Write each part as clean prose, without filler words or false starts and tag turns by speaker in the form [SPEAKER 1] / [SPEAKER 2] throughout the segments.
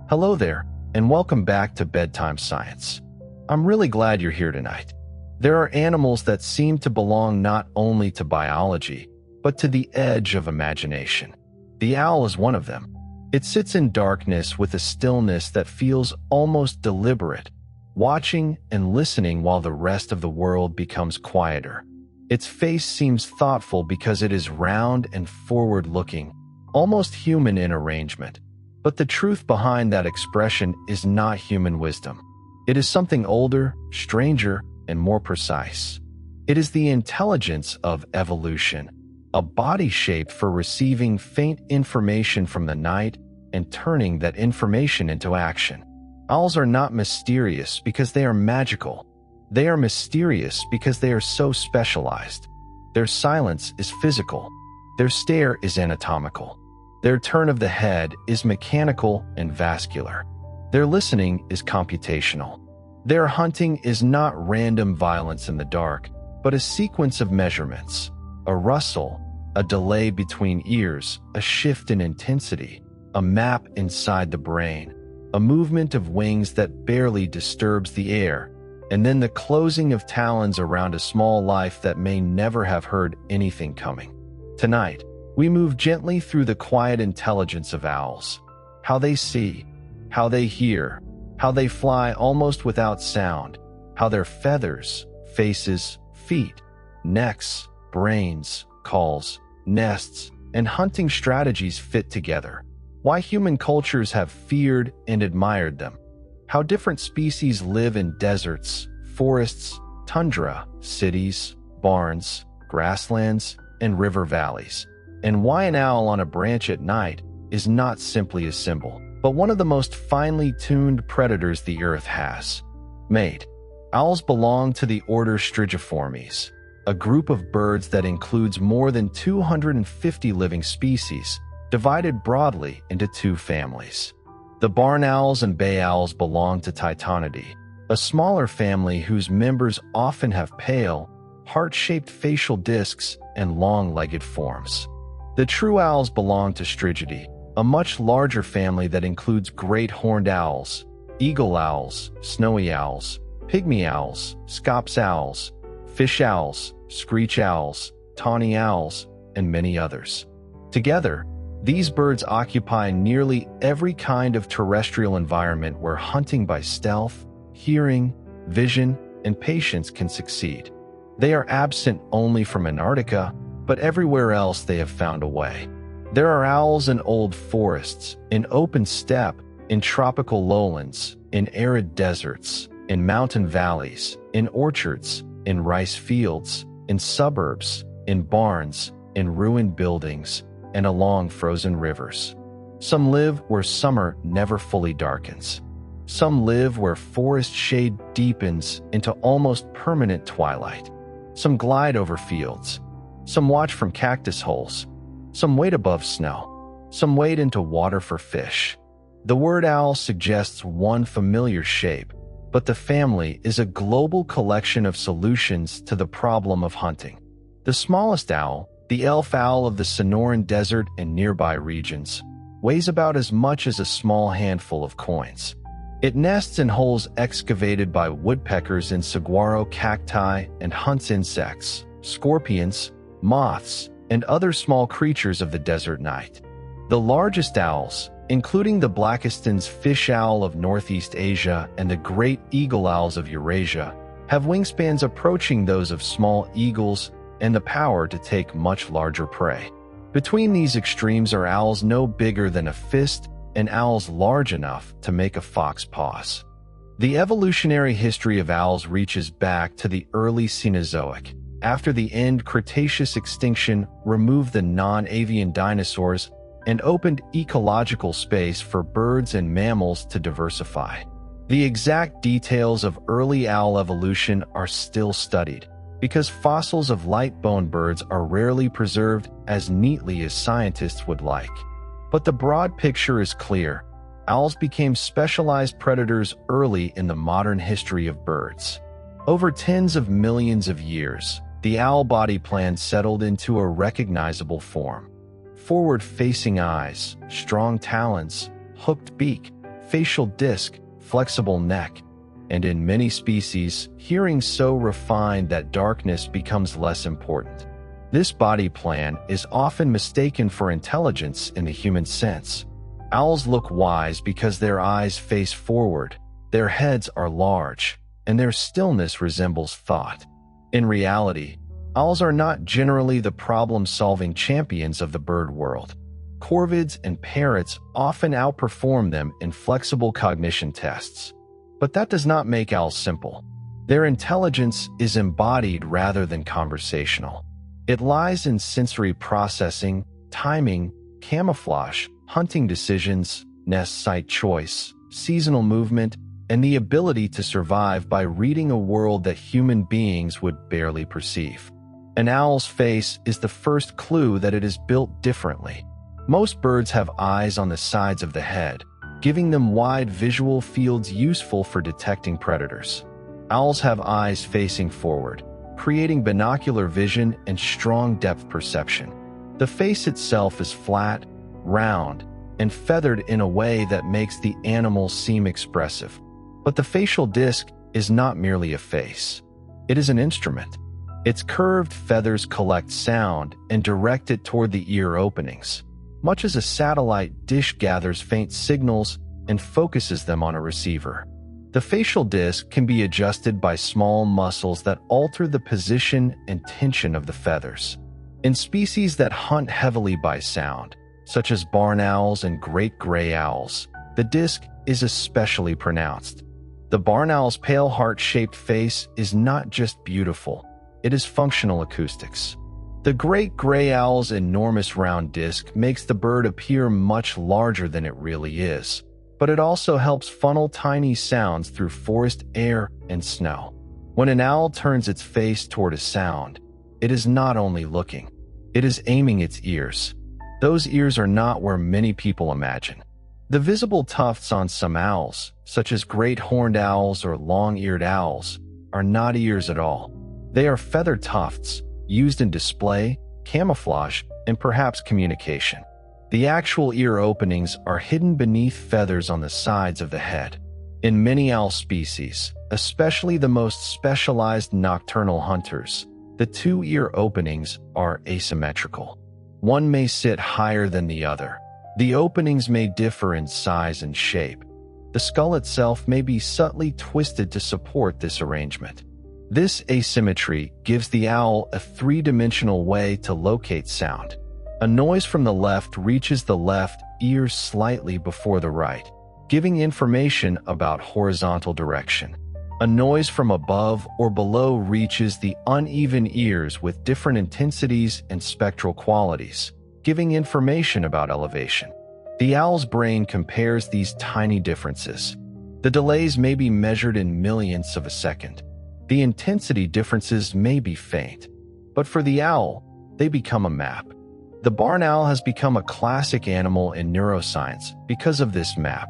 [SPEAKER 1] Hello there, and welcome back to Bedtime Science. I'm really glad you're here tonight. There are animals that seem to belong not only to biology, but to the edge of imagination. The owl is one of them. It sits in darkness with a stillness that feels almost deliberate, watching and listening while the rest of the world becomes quieter. Its face seems thoughtful because it is round and forward-looking, almost human in arrangement. But the truth behind that expression is not human wisdom. It is something older, stranger, and more precise. It is the intelligence of evolution, a body shaped for receiving faint information from the night and turning that information into action. Owls are not mysterious because they are magical. They are mysterious because they are so specialized. Their silence is physical. Their stare is anatomical. Their turn of the head is mechanical and vascular. Their listening is computational. Their hunting is not random violence in the dark, but a sequence of measurements, a rustle, a delay between ears, a shift in intensity, a map inside the brain, a movement of wings that barely disturbs the air, and then the closing of talons around a small life that may never have heard anything coming. Tonight, we move gently through the quiet intelligence of owls, how they see, how they hear, how they fly almost without sound, how their feathers, faces, feet, necks, brains, calls, nests, and hunting strategies fit together, why human cultures have feared and admired them, how different species live in deserts, forests, tundra, cities, barns, grasslands, and river valleys, and why an owl on a branch at night is not simply a symbol, but one of the most finely tuned predators the Earth has. Mate. Owls belong to the order Strigiformes, a group of birds that includes more than 250 living species, divided broadly into two families. The barn owls and bay owls belong to Titanidae, a smaller family whose members often have pale, heart-shaped facial discs and long-legged forms. The true owls belong to Strigidae, a much larger family that includes great horned owls, eagle owls, snowy owls, pygmy owls, scops owls, fish owls, screech owls, tawny owls, and many others. Together, these birds occupy nearly every kind of terrestrial environment where hunting by stealth, hearing, vision, and patience can succeed. They are absent only from Antarctica, but everywhere else they have found a way. There are owls in old forests, in open steppe, in tropical lowlands, in arid deserts, in mountain valleys, in orchards, in rice fields, in suburbs, in barns, in ruined buildings, and along frozen rivers. Some live where summer never fully darkens. Some live where forest shade deepens into almost permanent twilight. Some glide over fields. Some watch from cactus holes. Some wade above snow. Some wade into water for fish. The word owl suggests one familiar shape, but the family is a global collection of solutions to the problem of hunting. The smallest owl, the elf owl of the Sonoran Desert and nearby regions, weighs about as much as a small handful of coins. It nests in holes excavated by woodpeckers in saguaro cacti and hunts insects, scorpions, moths, and other small creatures of the desert night. The largest owls, including the Blakiston's fish owl of Northeast Asia and the great eagle owls of Eurasia, have wingspans approaching those of small eagles and the power to take much larger prey. Between these extremes are owls no bigger than a fist and owls large enough to make a fox pause. The evolutionary history of owls reaches back to the early Cenozoic, after the end Cretaceous extinction removed the non-avian dinosaurs and opened ecological space for birds and mammals to diversify. The exact details of early owl evolution are still studied, because fossils of light-boned birds are rarely preserved as neatly as scientists would like. But the broad picture is clear. Owls became specialized predators early in the modern history of birds. Over tens of millions of years, the owl body plan settled into a recognizable form. Forward-facing eyes, strong talons, hooked beak, facial disc, flexible neck, and in many species, hearing so refined that darkness becomes less important. This body plan is often mistaken for intelligence in the human sense. Owls look wise because their eyes face forward, their heads are large, and their stillness resembles thought. In reality, owls are not generally the problem-solving champions of the bird world. Corvids and parrots often outperform them in flexible cognition tests. But that does not make owls simple. Their intelligence is embodied rather than conversational. It lies in sensory processing, timing, camouflage, hunting decisions, nest site choice, seasonal movement, and the ability to survive by reading a world that human beings would barely perceive. An owl's face is the first clue that it is built differently. Most birds have eyes on the sides of the head, giving them wide visual fields useful for detecting predators. Owls have eyes facing forward, creating binocular vision and strong depth perception. The face itself is flat, round, and feathered in a way that makes the animal seem expressive. But the facial disc is not merely a face. It is an instrument. Its curved feathers collect sound and direct it toward the ear openings, much as a satellite dish gathers faint signals and focuses them on a receiver. The facial disc can be adjusted by small muscles that alter the position and tension of the feathers. In species that hunt heavily by sound, such as barn owls and great gray owls, the disc is especially pronounced. The barn owl's pale heart-shaped face is not just beautiful, it is functional acoustics. The great gray owl's enormous round disc makes the bird appear much larger than it really is, but it also helps funnel tiny sounds through forest air and snow. When an owl turns its face toward a sound, it is not only looking, it is aiming its ears. Those ears are not where many people imagine. The visible tufts on some owls, such as great horned owls or long-eared owls, are not ears at all. They are feather tufts, used in display, camouflage, and perhaps communication. The actual ear openings are hidden beneath feathers on the sides of the head. In many owl species, especially the most specialized nocturnal hunters, the two ear openings are asymmetrical. One may sit higher than the other. The openings may differ in size and shape. The skull itself may be subtly twisted to support this arrangement. This asymmetry gives the owl a three-dimensional way to locate sound. A noise from the left reaches the left ear slightly before the right, giving information about horizontal direction. A noise from above or below reaches the uneven ears with different intensities and spectral qualities, giving information about elevation. The owl's brain compares these tiny differences. The delays may be measured in millionths of a second. The intensity differences may be faint, but for the owl, they become a map. The barn owl has become a classic animal in neuroscience because of this map.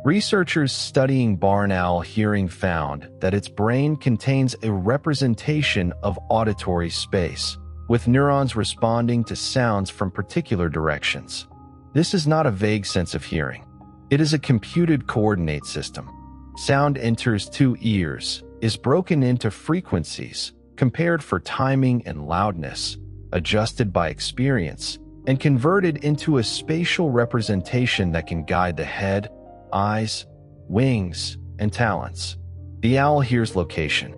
[SPEAKER 1] Researchers studying barn owl hearing found that its brain contains a representation of auditory space, with neurons responding to sounds from particular directions. This is not a vague sense of hearing. It is a computed coordinate system. Sound enters two ears, is broken into frequencies, compared for timing and loudness, adjusted by experience, and converted into a spatial representation that can guide the head, eyes, wings, and talons. The owl hears location.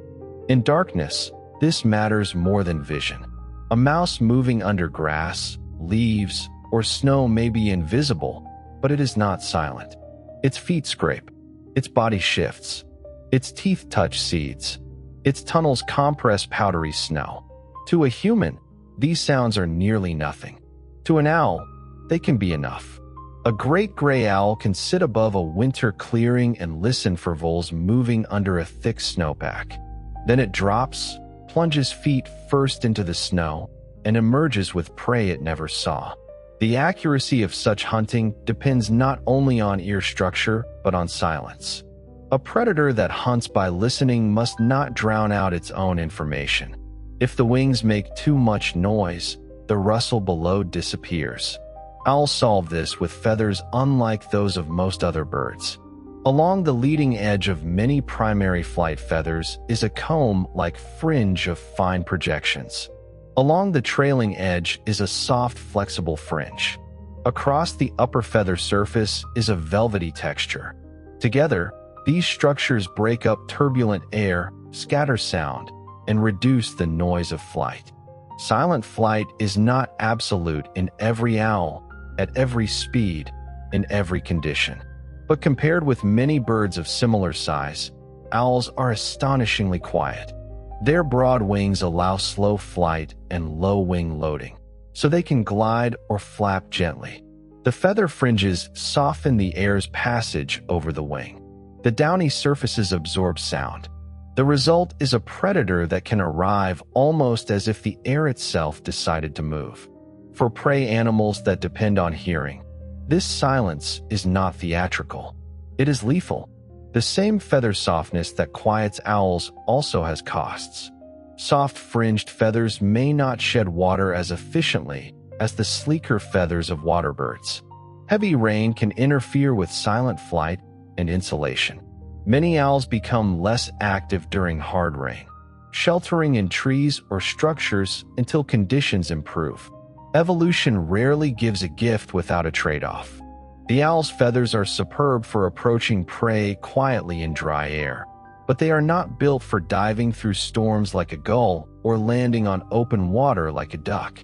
[SPEAKER 1] In darkness, this matters more than vision. A mouse moving under grass, leaves, or snow may be invisible, but it is not silent. Its feet scrape. Its body shifts. Its teeth touch seeds. Its tunnels compress powdery snow. To a human, these sounds are nearly nothing. To an owl, they can be enough. A great gray owl can sit above a winter clearing and listen for voles moving under a thick snowpack. Then it drops, plunges feet first into the snow, and emerges with prey it never saw. The accuracy of such hunting depends not only on ear structure, but on silence. A predator that hunts by listening must not drown out its own information. If the wings make too much noise, the rustle below disappears. Owls solve this with feathers unlike those of most other birds. Along the leading edge of many primary flight feathers is a comb-like fringe of fine projections. Along the trailing edge is a soft, flexible fringe. Across the upper feather surface is a velvety texture. Together, these structures break up turbulent air, scatter sound, and reduce the noise of flight. Silent flight is not absolute in every owl, at every speed, in every condition. But compared with many birds of similar size, owls are astonishingly quiet. Their broad wings allow slow flight and low wing loading, so they can glide or flap gently. The feather fringes soften the air's passage over the wing. The downy surfaces absorb sound. The result is a predator that can arrive almost as if the air itself decided to move. For prey animals that depend on hearing, this silence is not theatrical. It is lethal. The same feather softness that quiets owls also has costs. Soft fringed feathers may not shed water as efficiently as the sleeker feathers of water birds. Heavy rain can interfere with silent flight and insulation. Many owls become less active during hard rain, sheltering in trees or structures until conditions improve. Evolution rarely gives a gift without a trade-off. The owl's feathers are superb for approaching prey quietly in dry air, but they are not built for diving through storms like a gull or landing on open water like a duck.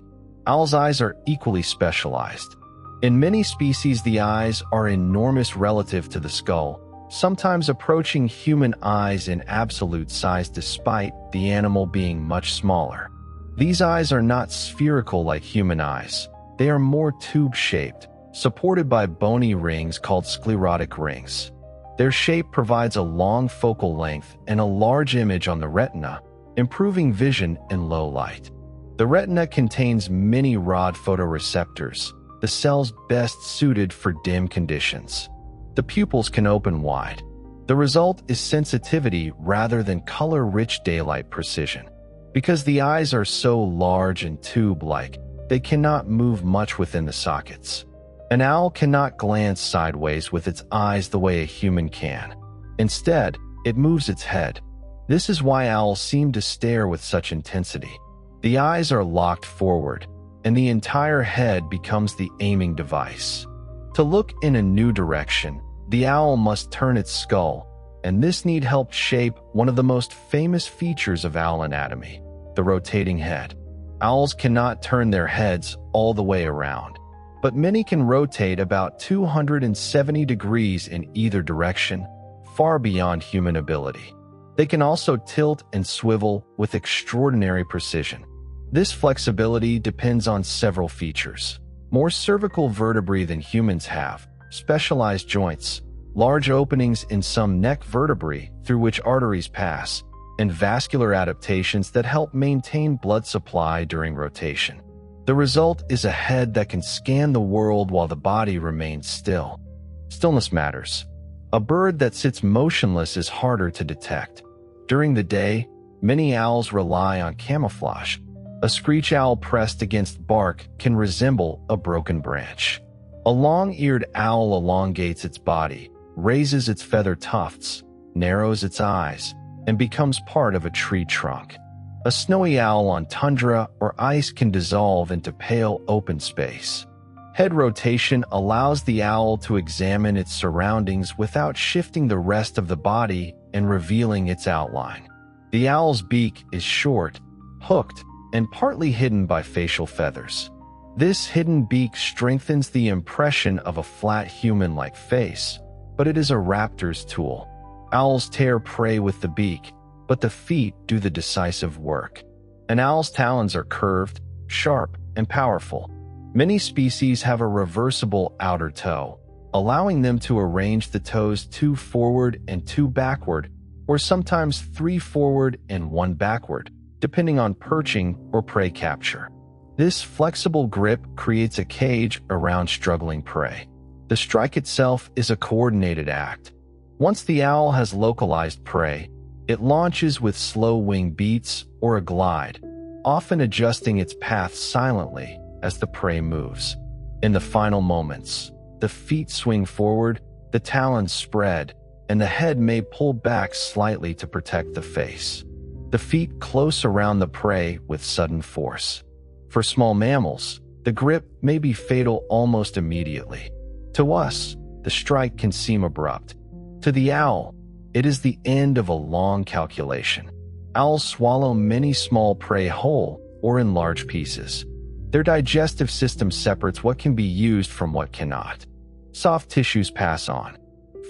[SPEAKER 1] Owls' eyes are equally specialized. In many species, the eyes are enormous relative to the skull, sometimes approaching human eyes in absolute size despite the animal being much smaller. These eyes are not spherical like human eyes. They are more tube-shaped, supported by bony rings called sclerotic rings. Their shape provides a long focal length and a large image on the retina, improving vision in low light. The retina contains many rod photoreceptors, the cells best suited for dim conditions. The pupils can open wide. The result is sensitivity rather than color-rich daylight precision. Because the eyes are so large and tube-like, they cannot move much within the sockets. An owl cannot glance sideways with its eyes the way a human can. Instead, it moves its head. This is why owls seem to stare with such intensity. The eyes are locked forward, and the entire head becomes the aiming device. To look in a new direction, the owl must turn its skull, and this need helped shape one of the most famous features of owl anatomy, the rotating head. Owls cannot turn their heads all the way around, but many can rotate about 270 degrees in either direction, far beyond human ability. They can also tilt and swivel with extraordinary precision. This flexibility depends on several features: more cervical vertebrae than humans have, specialized joints, large openings in some neck vertebrae through which arteries pass, and vascular adaptations that help maintain blood supply during rotation. The result is a head that can scan the world while the body remains still. Stillness matters. A bird that sits motionless is harder to detect. During the day, many owls rely on camouflage. A screech owl pressed against bark can resemble a broken branch. A long-eared owl elongates its body, raises its feather tufts, narrows its eyes, and becomes part of a tree trunk. A snowy owl on tundra or ice can dissolve into pale open space. Head rotation allows the owl to examine its surroundings without shifting the rest of the body and revealing its outline. The owl's beak is short, hooked, and partly hidden by facial feathers. This hidden beak strengthens the impression of a flat human-like face, but it is a raptor's tool. Owls tear prey with the beak, but the feet do the decisive work. An owl's talons are curved, sharp, and powerful. Many species have a reversible outer toe, allowing them to arrange the toes 2 forward and 2 backward, or sometimes 3 forward and 1 backward, depending on perching or prey capture. This flexible grip creates a cage around struggling prey. The strike itself is a coordinated act. Once the owl has localized prey, it launches with slow wing beats or a glide, often adjusting its path silently as the prey moves. In the final moments, the feet swing forward, the talons spread, and the head may pull back slightly to protect the face. The feet close around the prey with sudden force. For small mammals, the grip may be fatal almost immediately. To us, the strike can seem abrupt. To the owl, it is the end of a long calculation. Owls swallow many small prey whole or in large pieces. Their digestive system separates what can be used from what cannot. Soft tissues pass on.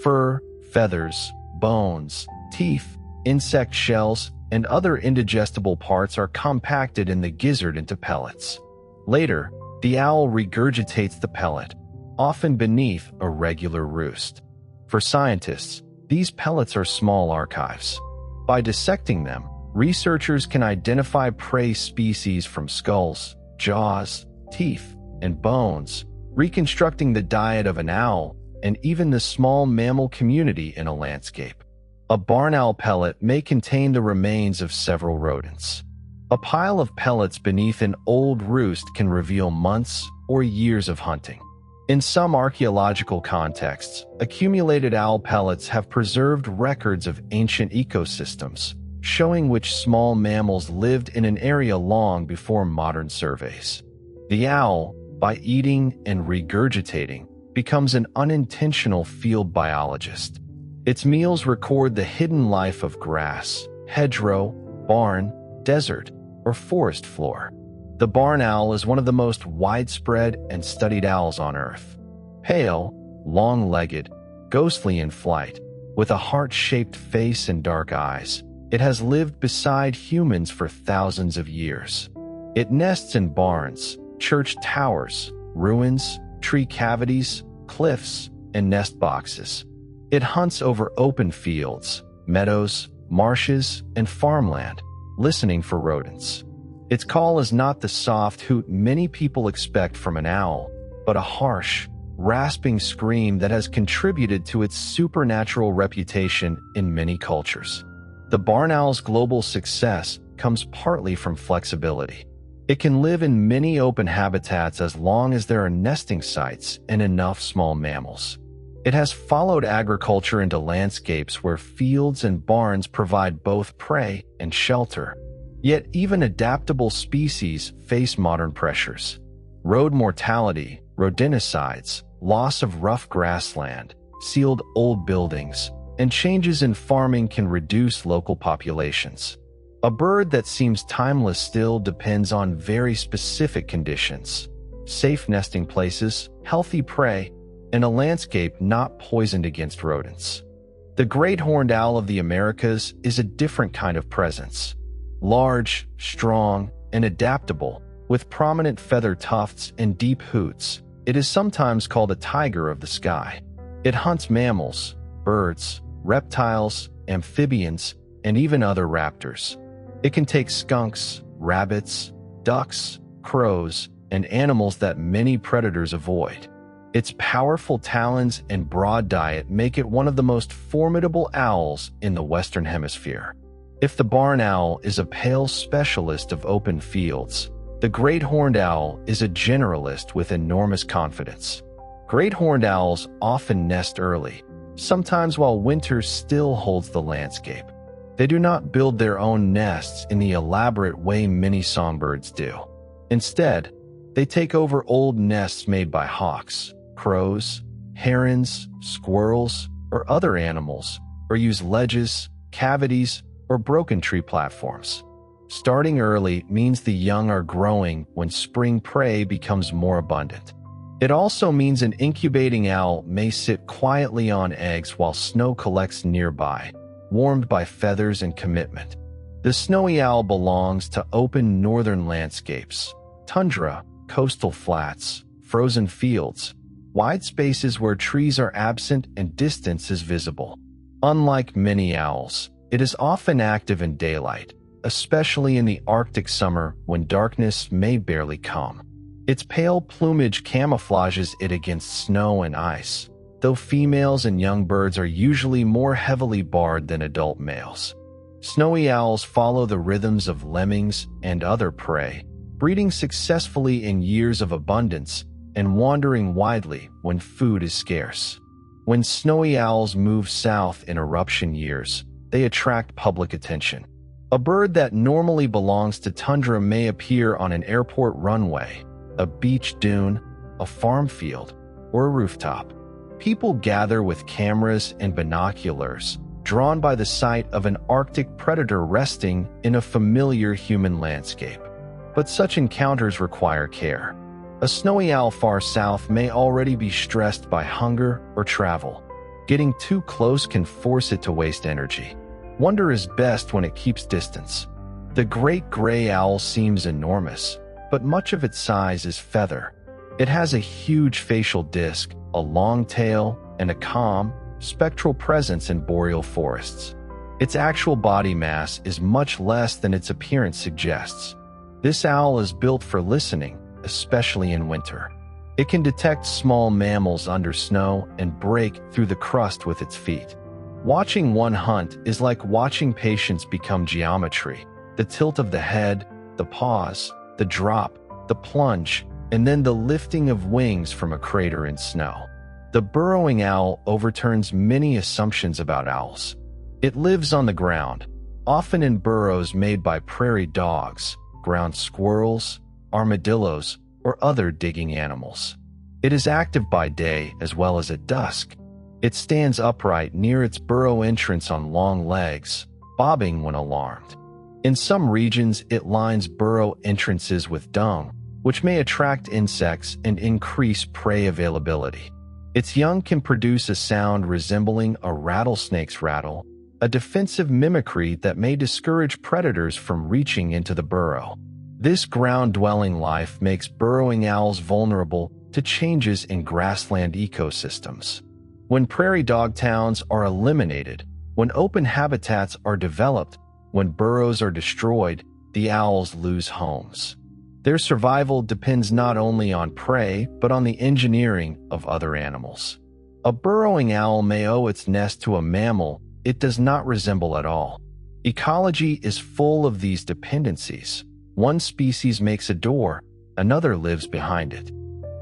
[SPEAKER 1] Fur, feathers, bones, teeth, insect shells, and other indigestible parts are compacted in the gizzard into pellets. Later, the owl regurgitates the pellet, often beneath a regular roost. For scientists, these pellets are small archives. By dissecting them, researchers can identify prey species from skulls, jaws, teeth, and bones, reconstructing the diet of an owl and even the small mammal community in a landscape. A barn owl pellet may contain the remains of several rodents. A pile of pellets beneath an old roost can reveal months or years of hunting. In some archaeological contexts, accumulated owl pellets have preserved records of ancient ecosystems, showing which small mammals lived in an area long before modern surveys. The owl, by eating and regurgitating, becomes an unintentional field biologist. Its meals record the hidden life of grass, hedgerow, barn, desert, or forest floor. The barn owl is one of the most widespread and studied owls on Earth. Pale, long-legged, ghostly in flight, with a heart-shaped face and dark eyes, it has lived beside humans for thousands of years. It nests in barns, church towers, ruins, tree cavities, cliffs, and nest boxes. It hunts over open fields, meadows, marshes, and farmland, listening for rodents. Its call is not the soft hoot many people expect from an owl, but a harsh, rasping scream that has contributed to its supernatural reputation in many cultures. The barn owl's global success comes partly from flexibility. It can live in many open habitats as long as there are nesting sites and enough small mammals. It has followed agriculture into landscapes where fields and barns provide both prey and shelter. Yet even adaptable species face modern pressures. Road mortality, rodenticides, loss of rough grassland, sealed old buildings, and changes in farming can reduce local populations. A bird that seems timeless still depends on very specific conditions: safe nesting places, healthy prey, and a landscape not poisoned against rodents. The great horned owl of the Americas is a different kind of presence. Large, strong, and adaptable, with prominent feather tufts and deep hoots, it is sometimes called a tiger of the sky. It hunts mammals, birds, reptiles, amphibians, and even other raptors. It can take skunks, rabbits, ducks, crows, and animals that many predators avoid. Its powerful talons and broad diet make it one of the most formidable owls in the Western Hemisphere. If the barn owl is a pale specialist of open fields, the great horned owl is a generalist with enormous confidence. Great horned owls often nest early, sometimes while winter still holds the landscape. They do not build their own nests in the elaborate way many songbirds do. Instead, they take over old nests made by hawks, crows, herons, squirrels, or other animals, or use ledges, cavities, or broken tree platforms. Starting early means the young are growing when spring prey becomes more abundant. It also means an incubating owl may sit quietly on eggs while snow collects nearby, warmed by feathers and commitment. The snowy owl belongs to open northern landscapes, tundra, coastal flats, frozen fields, wide spaces where trees are absent and distance is visible. Unlike many owls, it is often active in daylight, especially in the Arctic summer when darkness may barely come. Its pale plumage camouflages it against snow and ice, though females and young birds are usually more heavily barred than adult males. Snowy owls follow the rhythms of lemmings and other prey, breeding successfully in years of abundance and wandering widely when food is scarce. When snowy owls move south in eruption years, they attract public attention. A bird that normally belongs to tundra may appear on an airport runway, a beach dune, a farm field, or a rooftop. People gather with cameras and binoculars, drawn by the sight of an Arctic predator resting in a familiar human landscape. But such encounters require care. A snowy owl far south may already be stressed by hunger or travel. Getting too close can force it to waste energy. Wonder is best when it keeps distance. The great gray owl seems enormous, but much of its size is feather. It has a huge facial disc, a long tail, and a calm, spectral presence in boreal forests. Its actual body mass is much less than its appearance suggests. This owl is built for listening, especially in winter. It can detect small mammals under snow and break through the crust with its feet. Watching one hunt is like watching patience become geometry. The tilt of the head, the pause, the drop, the plunge, and then the lifting of wings from a crater in snow. The burrowing owl overturns many assumptions about owls. It lives on the ground, often in burrows made by prairie dogs, ground squirrels, armadillos, or other digging animals. It is active by day as well as at dusk. It stands upright near its burrow entrance on long legs, bobbing when alarmed. In some regions, it lines burrow entrances with dung, which may attract insects and increase prey availability. Its young can produce a sound resembling a rattlesnake's rattle, a defensive mimicry that may discourage predators from reaching into the burrow. This ground-dwelling life makes burrowing owls vulnerable to changes in grassland ecosystems. When prairie dog towns are eliminated, when open habitats are developed, when burrows are destroyed, the owls lose homes. Their survival depends not only on prey, but on the engineering of other animals. A burrowing owl may owe its nest to a mammal it does not resemble at all. Ecology is full of these dependencies. One species makes a door, another lives behind it.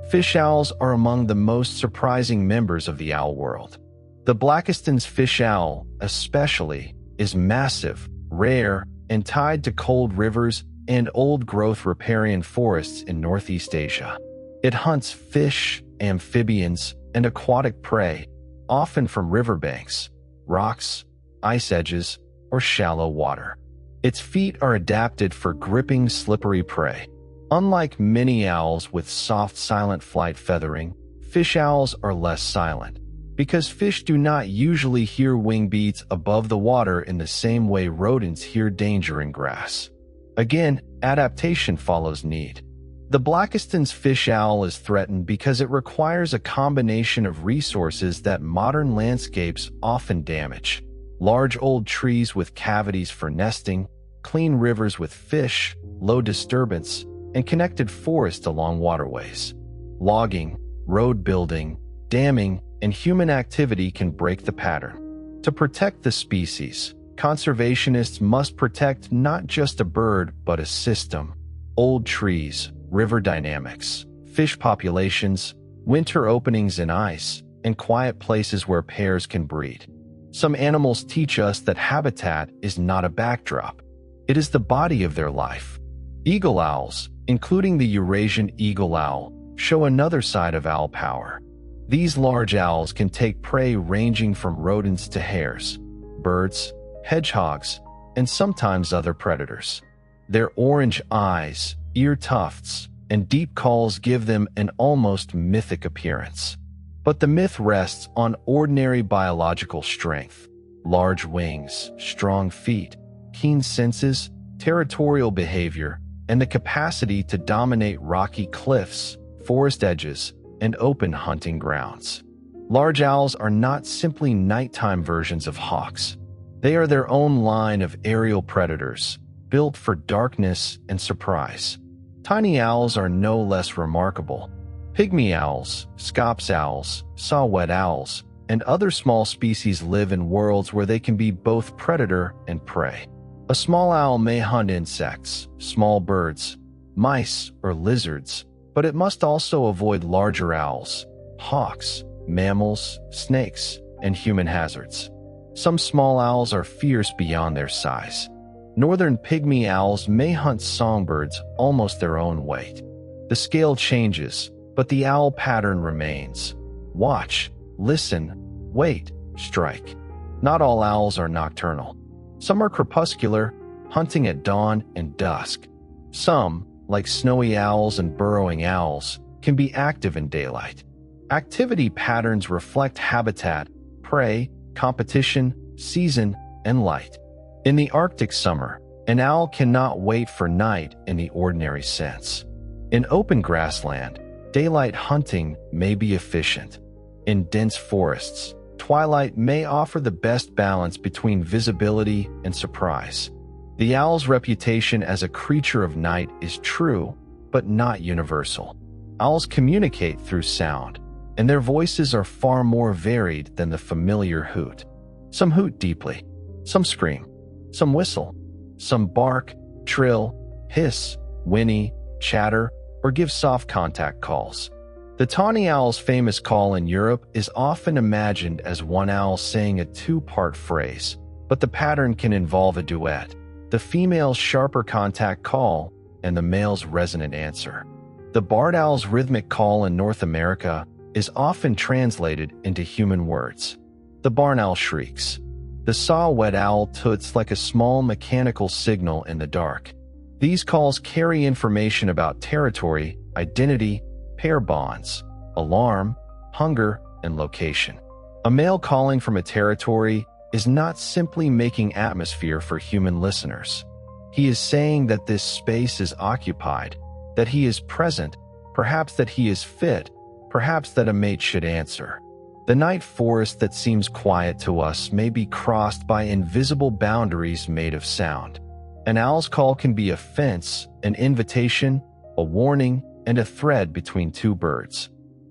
[SPEAKER 1] Fish owls are among the most surprising members of the owl world. The Blakiston's fish owl, especially, is massive, rare, and tied to cold rivers and old-growth riparian forests in Northeast Asia. It hunts fish, amphibians, and aquatic prey, often from riverbanks, rocks, ice edges, or shallow water. Its feet are adapted for gripping slippery prey. Unlike many owls with soft, silent flight feathering, fish owls are less silent, because fish do not usually hear wing beats above the water in the same way rodents hear danger in grass. Again, adaptation follows need. The Blakiston's fish owl is threatened because it requires a combination of resources that modern landscapes often damage. Large old trees with cavities for nesting, clean rivers with fish, low disturbance, and connected forests along waterways. Logging, road building, damming, and human activity can break the pattern. To protect the species, conservationists must protect not just a bird, but a system. Old trees, river dynamics, fish populations, winter openings in ice, and quiet places where pairs can breed. Some animals teach us that habitat is not a backdrop. It is the body of their life. Eagle owls, including the Eurasian eagle owl, show another side of owl power. These large owls can take prey ranging from rodents to hares, birds, hedgehogs, and sometimes other predators. Their orange eyes, ear tufts, and deep calls give them an almost mythic appearance. But the myth rests on ordinary biological strength: large wings, strong feet, keen senses, territorial behavior, and the capacity to dominate rocky cliffs, forest edges, and open hunting grounds. Large owls are not simply nighttime versions of hawks. They are their own line of aerial predators, built for darkness and surprise. Tiny owls are no less remarkable. Pygmy owls, scops owls, saw-whet owls, and other small species live in worlds where they can be both predator and prey. A small owl may hunt insects, small birds, mice, or lizards, but it must also avoid larger owls, hawks, mammals, snakes, and human hazards. Some small owls are fierce beyond their size. Northern pygmy owls may hunt songbirds almost their own weight. The scale changes, but the owl pattern remains. Watch, listen, wait, strike. Not all owls are nocturnal. Some are crepuscular, hunting at dawn and dusk. Some, like snowy owls and burrowing owls, can be active in daylight. Activity patterns reflect habitat, prey, competition, season, and light. In the Arctic summer, an owl cannot wait for night in the ordinary sense. In open grassland, daylight hunting may be efficient. In dense forests, twilight may offer the best balance between visibility and surprise. The owl's reputation as a creature of night is true, but not universal. Owls communicate through sound, and their voices are far more varied than the familiar hoot. Some hoot deeply, some scream, some whistle, some bark, trill, hiss, whinny, chatter, or give soft contact calls. The tawny owl's famous call in Europe is often imagined as one owl saying a two-part phrase, but the pattern can involve a duet, the female's sharper contact call and the male's resonant answer. The barred owl's rhythmic call in North America is often translated into human words. The barn owl shrieks. The saw-whet owl toots like a small mechanical signal in the dark. These calls carry information about territory, identity, pair bonds, alarm, hunger, and location. A male calling from a territory is not simply making atmosphere for human listeners. He is saying that this space is occupied, that he is present, perhaps that he is fit, perhaps that a mate should answer. The night forest that seems quiet to us may be crossed by invisible boundaries made of sound. An owl's call can be a fence, an invitation, a warning, and a thread between two birds.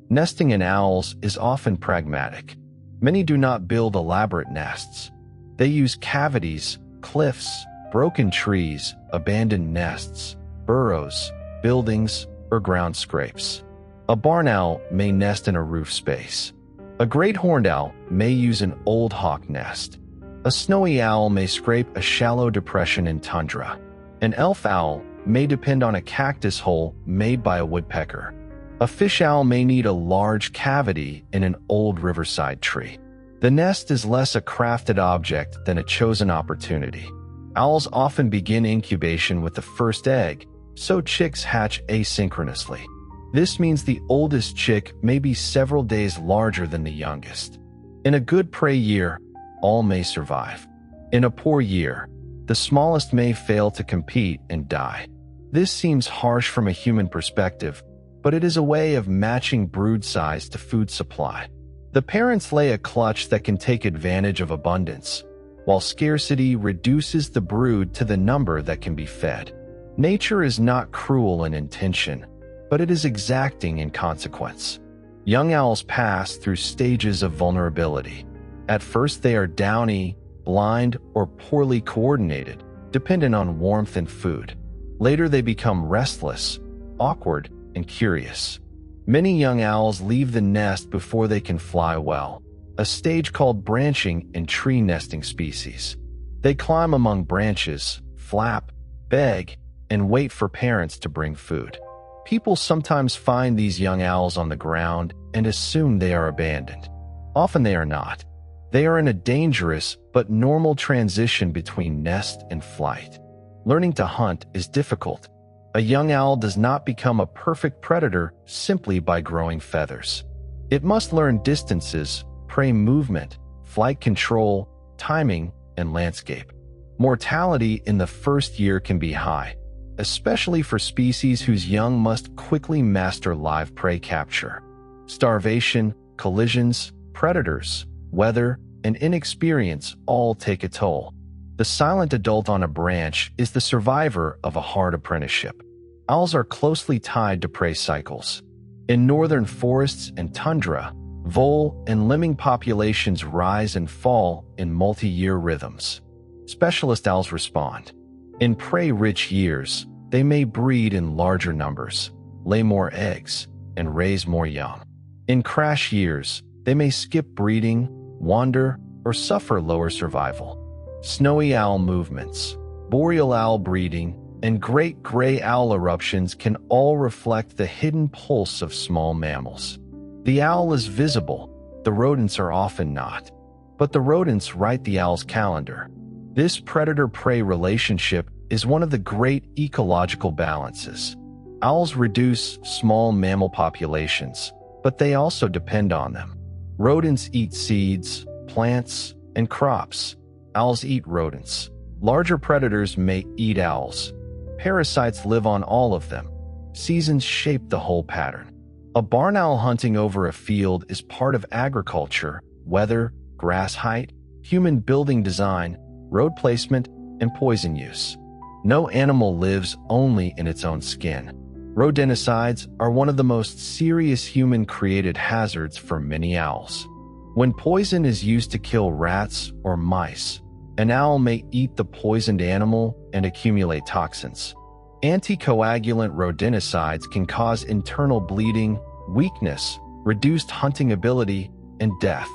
[SPEAKER 1] Nesting in owls is often pragmatic. Many do not build elaborate nests. They use cavities, cliffs, broken trees, abandoned nests, burrows, buildings, or ground scrapes. A barn owl may nest in a roof space. A great horned owl may use an old hawk nest. A snowy owl may scrape a shallow depression in tundra. An elf owl may depend on a cactus hole made by a woodpecker. A fish owl may need a large cavity in an old riverside tree. The nest is less a crafted object than a chosen opportunity. Owls often begin incubation with the first egg, so chicks hatch asynchronously. This means the oldest chick may be several days larger than the youngest. In a good prey year, all may survive. In a poor year, the smallest may fail to compete and die. This seems harsh from a human perspective, but it is a way of matching brood size to food supply. The parents lay a clutch that can take advantage of abundance, while scarcity reduces the brood to the number that can be fed. Nature is not cruel in intention, but it is exacting in consequence. Young owls pass through stages of vulnerability. At first they are downy, blind, or poorly coordinated, dependent on warmth and food. Later they become restless, awkward, and curious. Many young owls leave the nest before they can fly well, a stage called branching in tree nesting species. They climb among branches, flap, beg, and wait for parents to bring food. People sometimes find these young owls on the ground and assume they are abandoned. Often they are not. They are in a dangerous but normal transition between nest and flight. Learning to hunt is difficult. A young owl does not become a perfect predator simply by growing feathers. It must learn distances, prey movement, flight control, timing, and landscape. Mortality in the first year can be high, especially for species whose young must quickly master live prey capture. Starvation, collisions, predators, weather, and inexperience all take a toll. The silent adult on a branch is the survivor of a hard apprenticeship. Owls are closely tied to prey cycles. In northern forests and tundra, vole and lemming populations rise and fall in multi-year rhythms. Specialist owls respond. In prey-rich years, they may breed in larger numbers, lay more eggs, and raise more young. In crash years, They may skip breeding, wander, or suffer lower survival. Snowy owl movements, boreal owl breeding, and great gray owl eruptions can all reflect the hidden pulse of small mammals. The owl is visible, the rodents are often not. But the rodents write the owl's calendar. This predator-prey relationship is one of the great ecological balances. Owls reduce small mammal populations, but they also depend on them. Rodents eat seeds, plants, and crops. Owls eat rodents. Larger predators may eat owls. Parasites live on all of them. Seasons shape the whole pattern. A barn owl hunting over a field is part of agriculture, weather, grass height, human building design, road placement, and poison use. No animal lives only in its own skin. Rodenticides are one of the most serious human-created hazards for many owls. When poison is used to kill rats or mice, an owl may eat the poisoned animal and accumulate toxins. Anticoagulant rodenticides can cause internal bleeding, weakness, reduced hunting ability, and death.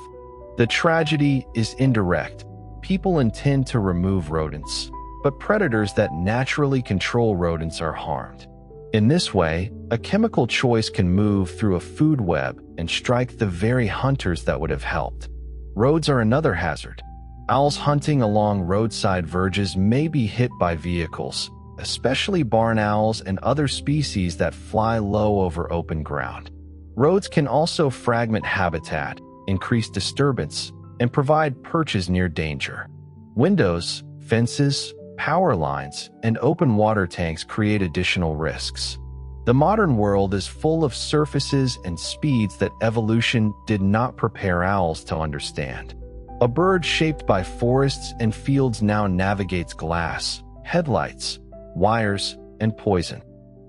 [SPEAKER 1] The tragedy is indirect. People intend to remove rodents, but predators that naturally control rodents are harmed. In this way, a chemical choice can move through a food web and strike the very hunters that would have helped. Roads are another hazard. Owls hunting along roadside verges may be hit by vehicles, especially barn owls and other species that fly low over open ground. Roads can also fragment habitat, increase disturbance, and provide perches near danger. Windows, fences, power lines, and open water tanks create additional risks. The modern world is full of surfaces and speeds that evolution did not prepare owls to understand. A bird shaped by forests and fields now navigates glass, headlights, wires, and poison.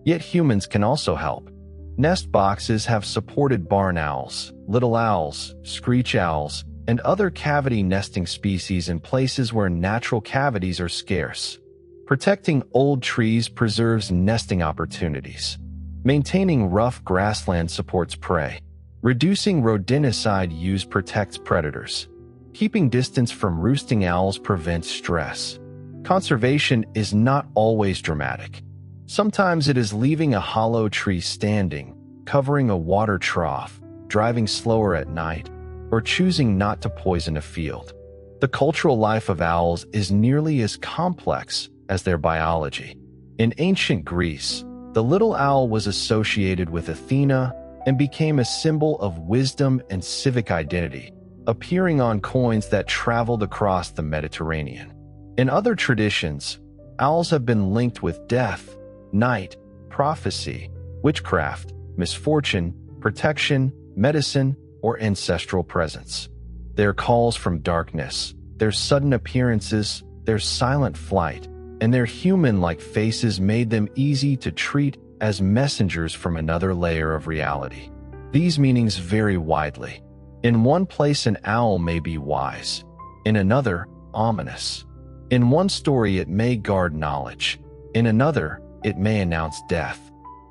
[SPEAKER 1] Yet humans can also help. Nest boxes have supported barn owls, little owls, screech owls, and other cavity nesting species in places where natural cavities are scarce. Protecting old trees preserves nesting opportunities. Maintaining rough grassland supports prey. Reducing rodenticide use protects predators. Keeping distance from roosting owls prevents stress. Conservation is not always dramatic. Sometimes it is leaving a hollow tree standing, covering a water trough, driving slower at night, or choosing not to poison a field. The cultural life of owls is nearly as complex as their biology. In ancient Greece, the little owl was associated with Athena and became a symbol of wisdom and civic identity, appearing on coins that traveled across the Mediterranean. In other traditions, owls have been linked with death, night, prophecy, witchcraft, misfortune, protection, medicine, or ancestral presence. Their calls from darkness, their sudden appearances, their silent flight, and their human-like faces made them easy to treat as messengers from another layer of reality. These meanings vary widely. In one place, an owl may be wise. In another, ominous. In one story, it may guard knowledge. In another, it may announce death.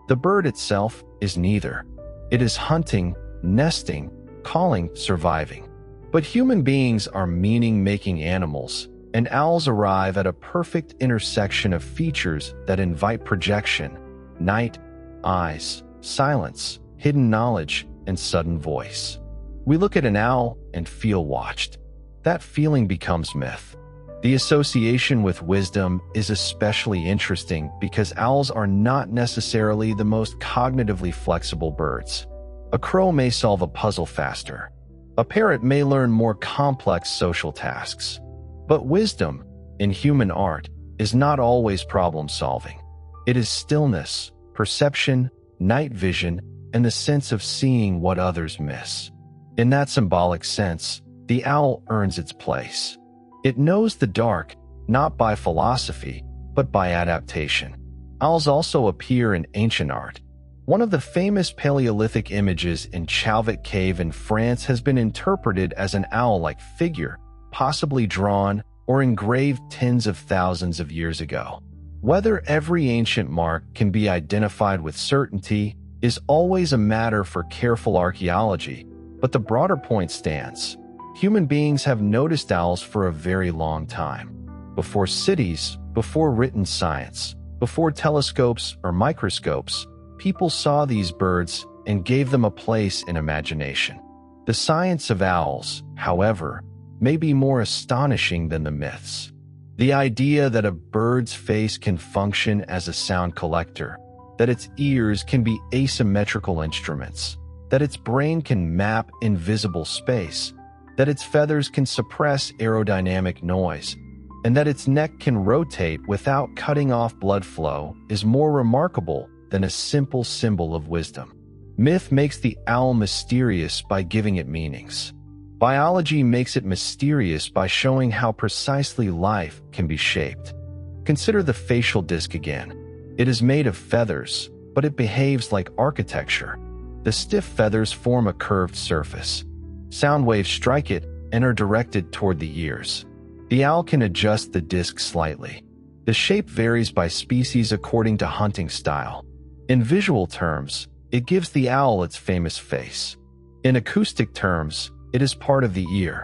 [SPEAKER 1] The bird itself is neither. It is hunting, nesting, calling, surviving. But human beings are meaning-making animals, and owls arrive at a perfect intersection of features that invite projection: night, eyes, silence, hidden knowledge, and sudden voice. We look at an owl and feel watched. That feeling becomes myth. The association with wisdom is especially interesting because owls are not necessarily the most cognitively flexible birds. A crow may solve a puzzle faster. A parrot may learn more complex social tasks. But wisdom, in human art, is not always problem-solving. It is stillness, perception, night vision, and the sense of seeing what others miss. In that symbolic sense, the owl earns its place. It knows the dark, not by philosophy, but by adaptation. Owls also appear in ancient art. One of the famous Paleolithic images in Chauvet Cave in France has been interpreted as an owl-like figure, possibly drawn or engraved tens of thousands of years ago. Whether every ancient mark can be identified with certainty is always a matter for careful archaeology, But the broader point stands. Human beings have noticed owls for a very long time. Before cities, before written science, before telescopes or microscopes, people saw these birds and gave them a place in imagination. The science of owls, however, may be more astonishing than the myths. The idea that a bird's face can function as a sound collector, that its ears can be asymmetrical instruments, that its brain can map invisible space, that its feathers can suppress aerodynamic noise, and that its neck can rotate without cutting off blood flow is more remarkable than a simple symbol of wisdom. Myth makes the owl mysterious by giving it meanings. Biology makes it mysterious by showing how precisely life can be shaped. Consider the facial disc again. It is made of feathers, but it behaves like architecture. The stiff feathers form a curved surface. Sound waves strike it and are directed toward the ears. The owl can adjust the disc slightly. The shape varies by species according to hunting style. In visual terms, it gives the owl its famous face. In acoustic terms, it is part of the ear.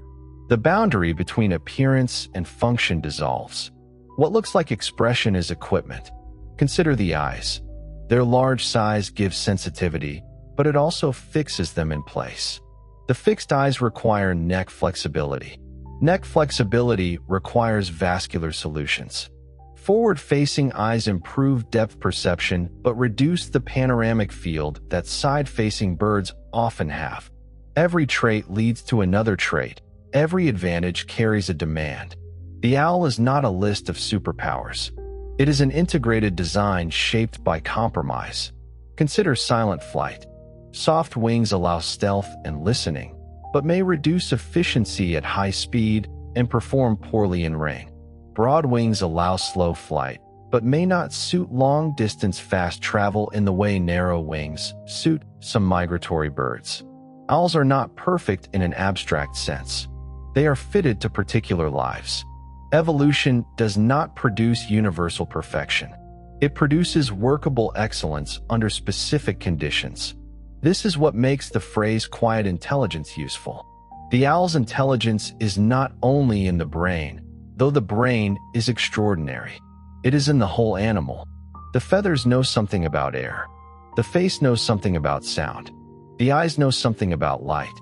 [SPEAKER 1] The boundary between appearance and function dissolves. What looks like expression is equipment. Consider the eyes. Their large size gives sensitivity, but it also fixes them in place. The fixed eyes require neck flexibility. Neck flexibility requires vascular solutions. Forward-facing eyes improve depth perception but reduce the panoramic field that side-facing birds often have. Every trait leads to another trait. Every advantage carries a demand. The owl is not a list of superpowers. It is an integrated design shaped by compromise. Consider silent flight. Soft wings allow stealth and listening, but may reduce efficiency at high speed and perform poorly in rain. Broad wings allow slow flight, but may not suit long-distance fast travel in the way narrow wings suit some migratory birds. Owls are not perfect in an abstract sense. They are fitted to particular lives. Evolution does not produce universal perfection. It produces workable excellence under specific conditions. This is what makes the phrase quiet intelligence useful. The owl's intelligence is not only in the brain, though the brain is extraordinary. It is in the whole animal. The feathers know something about air. The face knows something about sound. The eyes know something about light.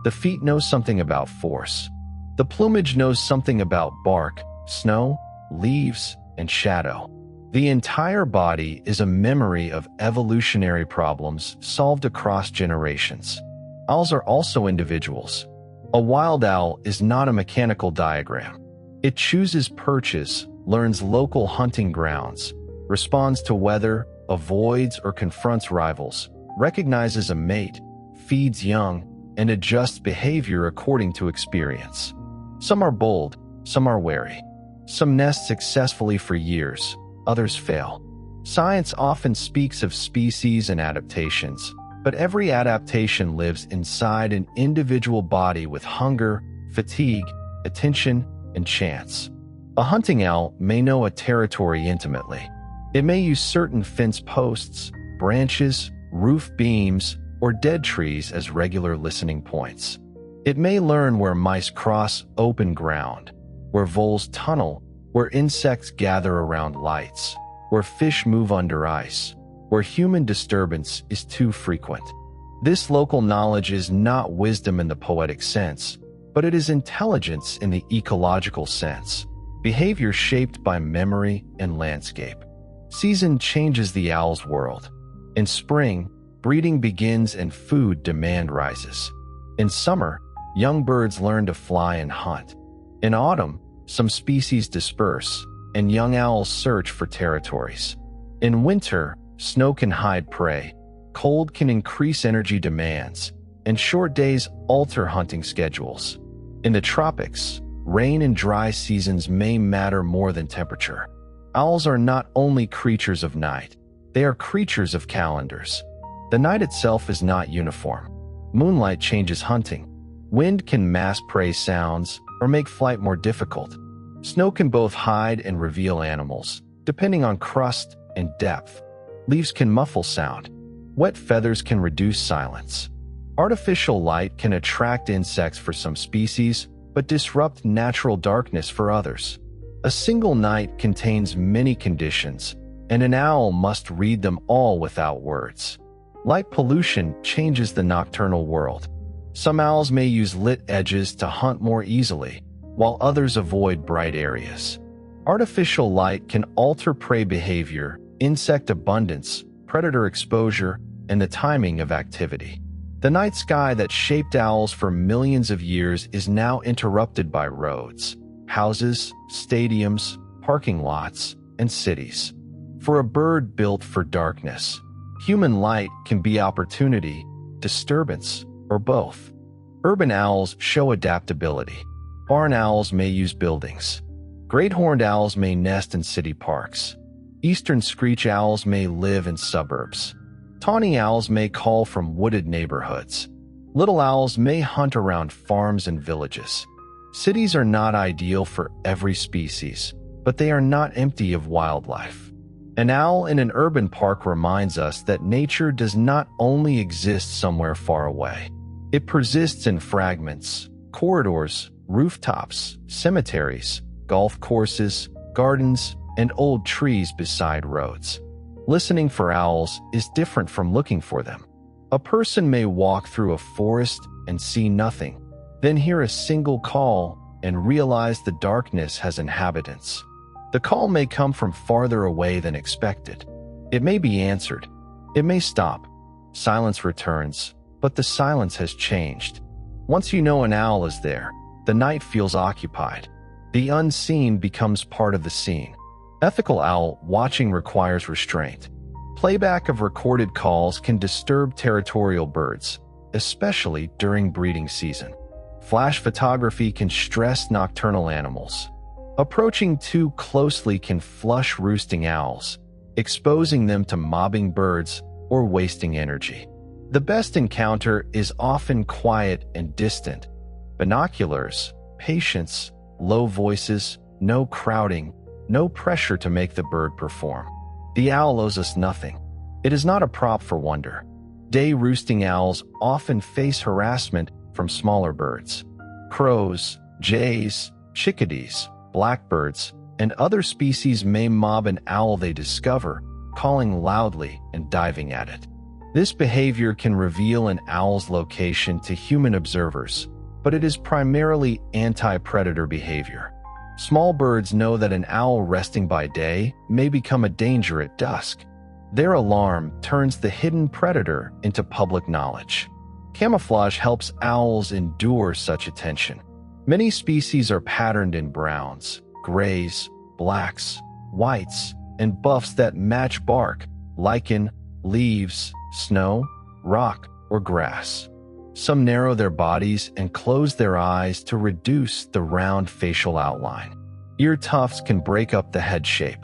[SPEAKER 1] The feet know something about force. The plumage knows something about bark, snow, leaves, and shadow. The entire body is a memory of evolutionary problems solved across generations. Owls are also individuals. A wild owl is not a mechanical diagram. It chooses perches, learns local hunting grounds, responds to weather, avoids or confronts rivals, recognizes a mate, feeds young, and adjusts behavior according to experience. Some are bold, some are wary. Some nest successfully for years, others fail. Science often speaks of species and adaptations, but every adaptation lives inside an individual body with hunger, fatigue, attention, and chance. A hunting owl may know a territory intimately. It may use certain fence posts, branches, roof beams, or dead trees as regular listening points. It may learn where mice cross open ground, where voles tunnel, where insects gather around lights, where fish move under ice, where human disturbance is too frequent. This local knowledge is not wisdom in the poetic sense, but it is intelligence in the ecological sense, behavior shaped by memory and landscape. Season changes the owl's world. In spring, breeding begins and food demand rises. In summer, young birds learn to fly and hunt. In autumn, some species disperse, and young owls search for territories. In winter, snow can hide prey, cold can increase energy demands, and short days alter hunting schedules. In the tropics, rain and dry seasons may matter more than temperature. Owls are not only creatures of night, they are creatures of calendars. The night itself is not uniform. Moonlight changes hunting. Wind can mask prey sounds or make flight more difficult. Snow can both hide and reveal animals, depending on crust and depth. Leaves can muffle sound. Wet feathers can reduce silence. Artificial light can attract insects for some species, but disrupt natural darkness for others. A single night contains many conditions, and an owl must read them all without words. Light pollution changes the nocturnal world. Some owls may use lit edges to hunt more easily, while others avoid bright areas. Artificial light can alter prey behavior, insect abundance, predator exposure, and the timing of activity. The night sky that shaped owls for millions of years is now interrupted by roads, houses, stadiums, parking lots, and cities. For a bird built for darkness, human light can be opportunity, disturbance, or both. Urban owls show adaptability. Barn owls may use buildings. Great horned owls may nest in city parks. Eastern screech owls may live in suburbs. Tawny owls may call from wooded neighborhoods. Little owls may hunt around farms and villages. Cities are not ideal for every species, but they are not empty of wildlife. An owl in an urban park reminds us that nature does not only exist somewhere far away. It persists in fragments, corridors, rooftops, cemeteries, golf courses, gardens, and old trees beside roads. Listening for owls is different from looking for them. A person may walk through a forest and see nothing, then hear a single call and realize the darkness has inhabitants. The call may come from farther away than expected. It may be answered. It may stop. Silence returns, but the silence has changed. Once you know an owl is there, the night feels occupied. The unseen becomes part of the scene. Ethical owl watching requires restraint. Playback of recorded calls can disturb territorial birds, especially during breeding season. Flash photography can stress nocturnal animals. Approaching too closely can flush roosting owls, exposing them to mobbing birds or wasting energy. The best encounter is often quiet and distant. Binoculars, patience, low voices, no crowding, no pressure to make the bird perform. The owl owes us nothing. It is not a prop for wonder. Day roosting owls often face harassment from smaller birds. Crows, jays, chickadees, blackbirds, and other species may mob an owl they discover, calling loudly and diving at it. This behavior can reveal an owl's location to human observers, but it is primarily anti-predator behavior. Small birds know that an owl resting by day may become a danger at dusk. Their alarm turns the hidden predator into public knowledge. Camouflage helps owls endure such attention. Many species are patterned in browns, grays, blacks, whites, and buffs that match bark, lichen, leaves, snow, rock, or grass. Some narrow their bodies and close their eyes to reduce the round facial outline. Ear tufts can break up the head shape.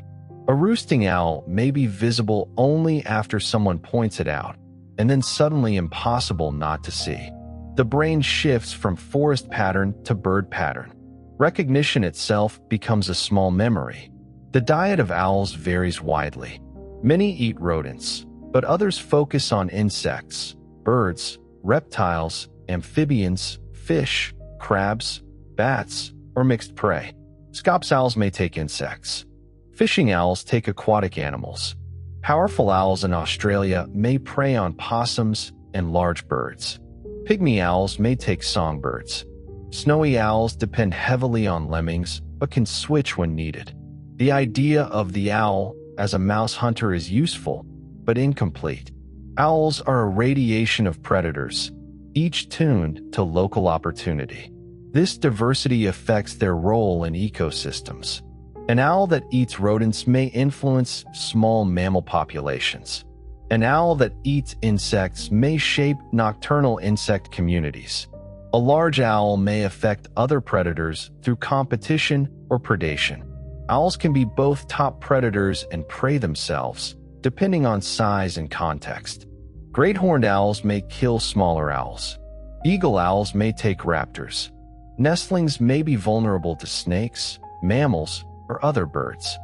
[SPEAKER 1] A roosting owl may be visible only after someone points it out, and then suddenly impossible not to see. The brain shifts from forest pattern to bird pattern. Recognition itself becomes a small memory. The diet of owls varies widely. Many eat rodents, but others focus on insects, birds, reptiles, amphibians, fish, crabs, bats, or mixed prey. Scops owls may take insects. Fishing owls take aquatic animals. Powerful owls in Australia may prey on possums and large birds. Pygmy owls may take songbirds. Snowy owls depend heavily on lemmings, but can switch when needed. The idea of the owl as a mouse hunter is useful, but incomplete. Owls are a radiation of predators, each tuned to local opportunity. This diversity affects their role in ecosystems. An owl that eats rodents may influence small mammal populations. An owl that eats insects may shape nocturnal insect communities. A large owl may affect other predators through competition or predation. Owls can be both top predators and prey themselves, depending on size and context. Great horned owls may kill smaller owls. Eagle owls may take raptors. Nestlings may be vulnerable to snakes, mammals, or other birds.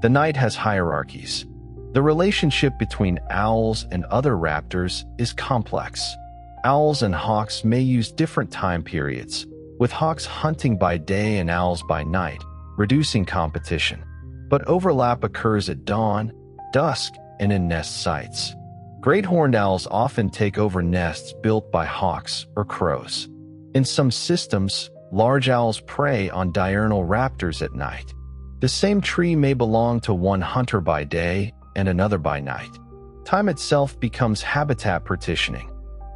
[SPEAKER 1] The night has hierarchies. The relationship between owls and other raptors is complex. Owls and hawks may use different time periods, with hawks hunting by day and owls by night, reducing competition. But overlap occurs at dawn, dusk, and in nest sites. Great horned owls often take over nests built by hawks or crows. In some systems, large owls prey on diurnal raptors at night. The same tree may belong to one hunter by day and another by night. Time itself becomes habitat partitioning.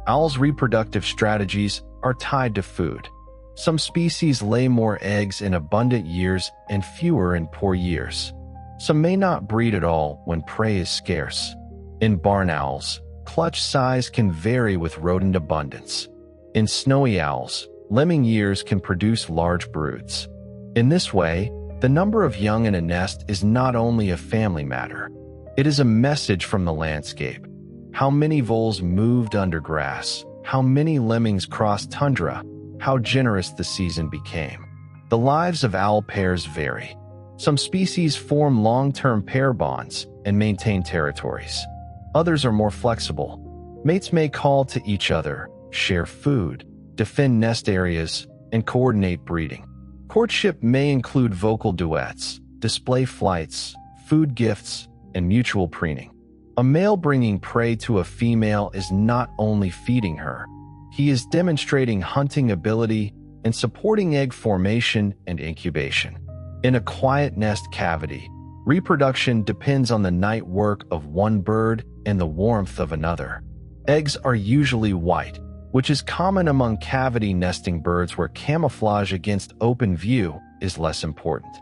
[SPEAKER 1] Owls' reproductive strategies are tied to food. Some species lay more eggs in abundant years and fewer in poor years. Some may not breed at all when prey is scarce. In barn owls, clutch size can vary with rodent abundance. In snowy owls, lemming years can produce large broods. In this way, the number of young in a nest is not only a family matter. It is a message from the landscape. How many voles moved under grass, how many lemmings crossed tundra, how generous the season became. The lives of owl pairs vary. Some species form long-term pair bonds and maintain territories. Others are more flexible. Mates may call to each other, share food, defend nest areas, and coordinate breeding. Courtship may include vocal duets, display flights, food gifts, and mutual preening. A male bringing prey to a female is not only feeding her, he is demonstrating hunting ability and supporting egg formation and incubation. In a quiet nest cavity, reproduction depends on the night work of one bird and the warmth of another. Eggs are usually white, which is common among cavity nesting birds where camouflage against open view is less important.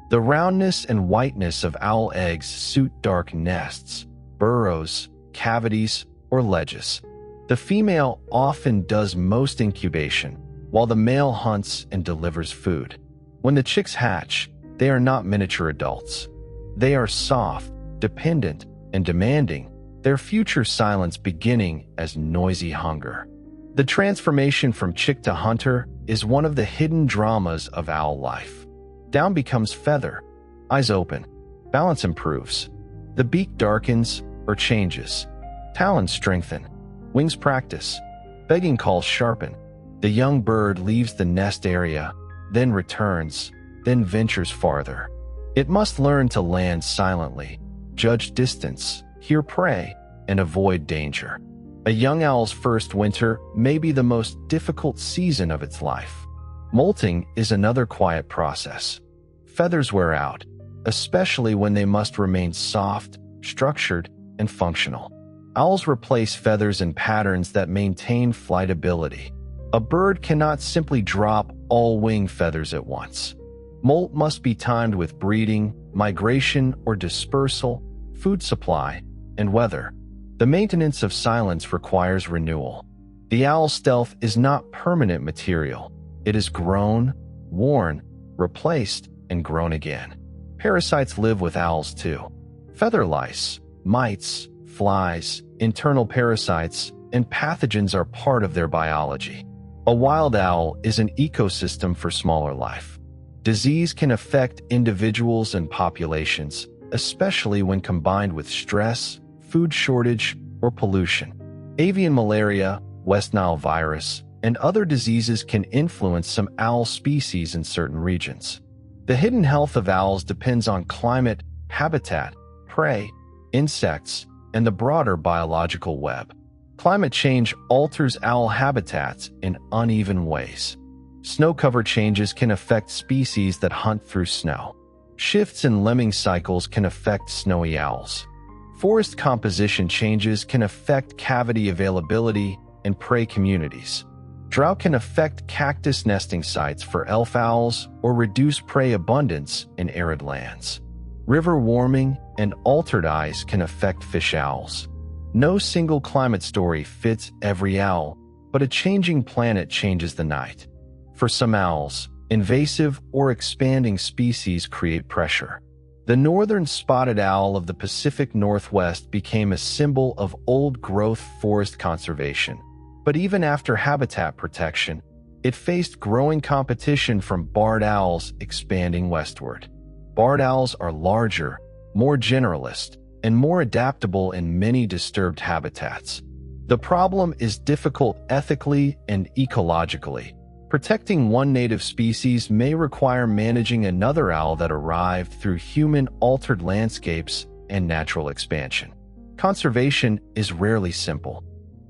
[SPEAKER 1] The roundness and whiteness of owl eggs suit dark nests, burrows, cavities, or ledges. The female often does most incubation, while the male hunts and delivers food. When the chicks hatch, they are not miniature adults. They are soft, dependent, and demanding, their future silence beginning as noisy hunger. The transformation from chick to hunter is one of the hidden dramas of owl life. Down becomes feather, eyes open, balance improves. The beak darkens or changes. Talons strengthen, wings practice, begging calls sharpen. The young bird leaves the nest area, then returns, then ventures farther. It must learn to land silently, judge distance, hear prey, and avoid danger. A young owl's first winter may be the most difficult season of its life. Molting is another quiet process. Feathers wear out, especially when they must remain soft, structured, and functional. Owls replace feathers in patterns that maintain flight ability. A bird cannot simply drop all wing feathers at once. Molt must be timed with breeding, migration or dispersal, food supply, and weather. The maintenance of silence requires renewal. The owl's stealth is not permanent material. It is grown, worn, replaced, and grown again. Parasites live with owls too. Feather lice, mites, flies, internal parasites, and pathogens are part of their biology. A wild owl is an ecosystem for smaller life. Disease can affect individuals and populations, especially when combined with stress, food shortage, or pollution. Avian malaria, West Nile virus, and other diseases can influence some owl species in certain regions. The hidden health of owls depends on climate, habitat, prey, insects, and the broader biological web. Climate change alters owl habitats in uneven ways. Snow cover changes can affect species that hunt through snow. Shifts in lemming cycles can affect snowy owls. Forest composition changes can affect cavity availability and prey communities. Drought can affect cactus nesting sites for elf owls or reduce prey abundance in arid lands. River warming and altered ice can affect fish owls. No single climate story fits every owl, but a changing planet changes the night. For some owls, invasive or expanding species create pressure. The northern spotted owl of the Pacific Northwest became a symbol of old-growth forest conservation, but even after habitat protection, it faced growing competition from barred owls expanding westward. Barred owls are larger, more generalist, and more adaptable in many disturbed habitats. The problem is difficult ethically and ecologically. Protecting one native species may require managing another owl that arrived through human-altered landscapes and natural expansion. Conservation is rarely simple.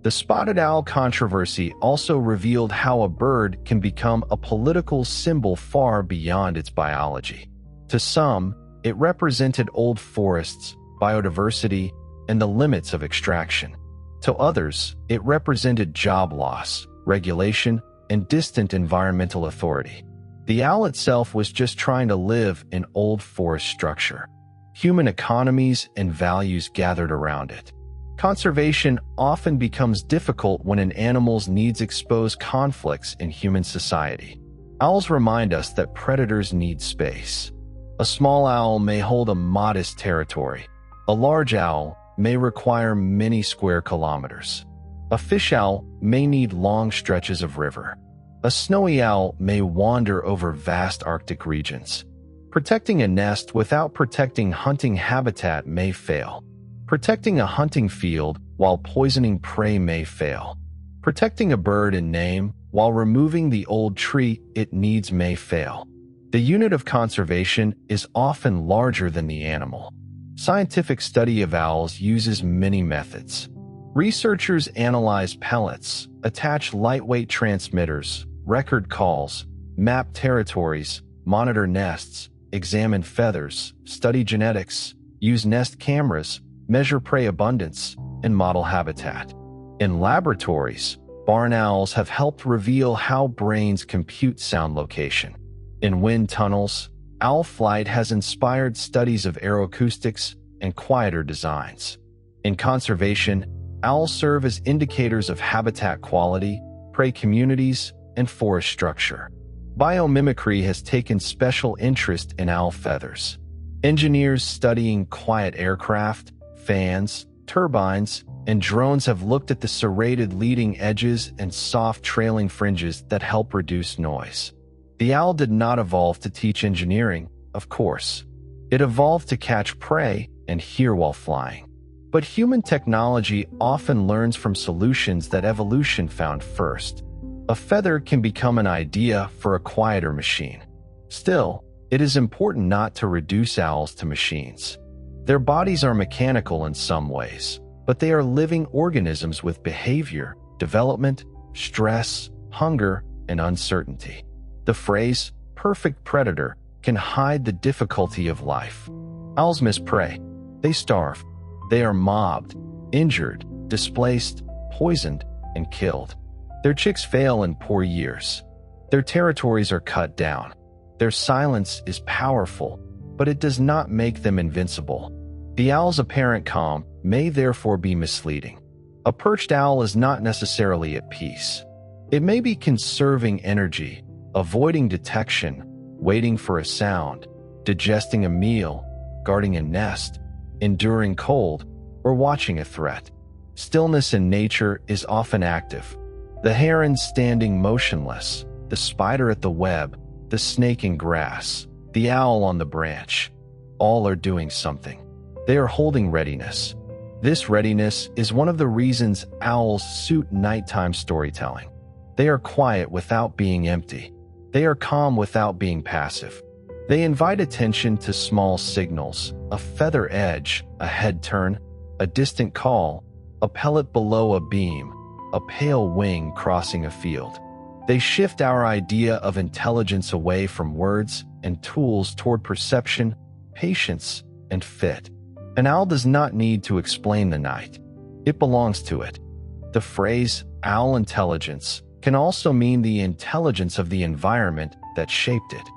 [SPEAKER 1] The spotted owl controversy also revealed how a bird can become a political symbol far beyond its biology. To some, it represented old forests, biodiversity, and the limits of extraction. To others, it represented job loss, regulation, and distant environmental authority. The owl itself was just trying to live in old forest structure. Human economies and values gathered around it. Conservation often becomes difficult when an animal's needs expose conflicts in human society. Owls remind us that predators need space. A small owl may hold a modest territory. A large owl may require many square kilometers. A fish owl may need long stretches of river. A snowy owl may wander over vast Arctic regions. Protecting a nest without protecting hunting habitat may fail. Protecting a hunting field while poisoning prey may fail. Protecting a bird in name while removing the old tree it needs may fail. The unit of conservation is often larger than the animal. Scientific study of owls uses many methods. Researchers analyze pellets, attach lightweight transmitters, record calls, map territories, monitor nests, examine feathers, study genetics, use nest cameras, measure prey abundance, and model habitat. In laboratories, barn owls have helped reveal how brains compute sound location. In wind tunnels, owl flight has inspired studies of aeroacoustics and quieter designs. In conservation, owls serve as indicators of habitat quality, prey communities, and forest structure. Biomimicry has taken special interest in owl feathers. Engineers studying quiet aircraft, fans, turbines, and drones have looked at the serrated leading edges and soft trailing fringes that help reduce noise. The owl did not evolve to teach engineering, of course. It evolved to catch prey and hear while flying. But human technology often learns from solutions that evolution found first. A feather can become an idea for a quieter machine. Still, it is important not to reduce owls to machines. Their bodies are mechanical in some ways, but they are living organisms with behavior, development, stress, hunger, and uncertainty. The phrase, perfect predator, can hide the difficulty of life. Owls miss prey. They starve. They are mobbed, injured, displaced, poisoned, and killed. Their chicks fail in poor years. Their territories are cut down. Their silence is powerful, but it does not make them invincible. The owl's apparent calm may therefore be misleading. A perched owl is not necessarily at peace. It may be conserving energy, avoiding detection, waiting for a sound, digesting a meal, guarding a nest, enduring cold, or watching a threat. Stillness in nature is often active. The heron standing motionless, the spider at the web, the snake in grass, the owl on the branch. All are doing something. They are holding readiness. This readiness is one of the reasons owls suit nighttime storytelling. They are quiet without being empty. They are calm without being passive. They invite attention to small signals, a feather edge, a head turn, a distant call, a pellet below a beam, a pale wing crossing a field. They shift our idea of intelligence away from words and tools toward perception, patience, and fit. An owl does not need to explain the night. It belongs to it. The phrase owl intelligence can also mean the intelligence of the environment that shaped it.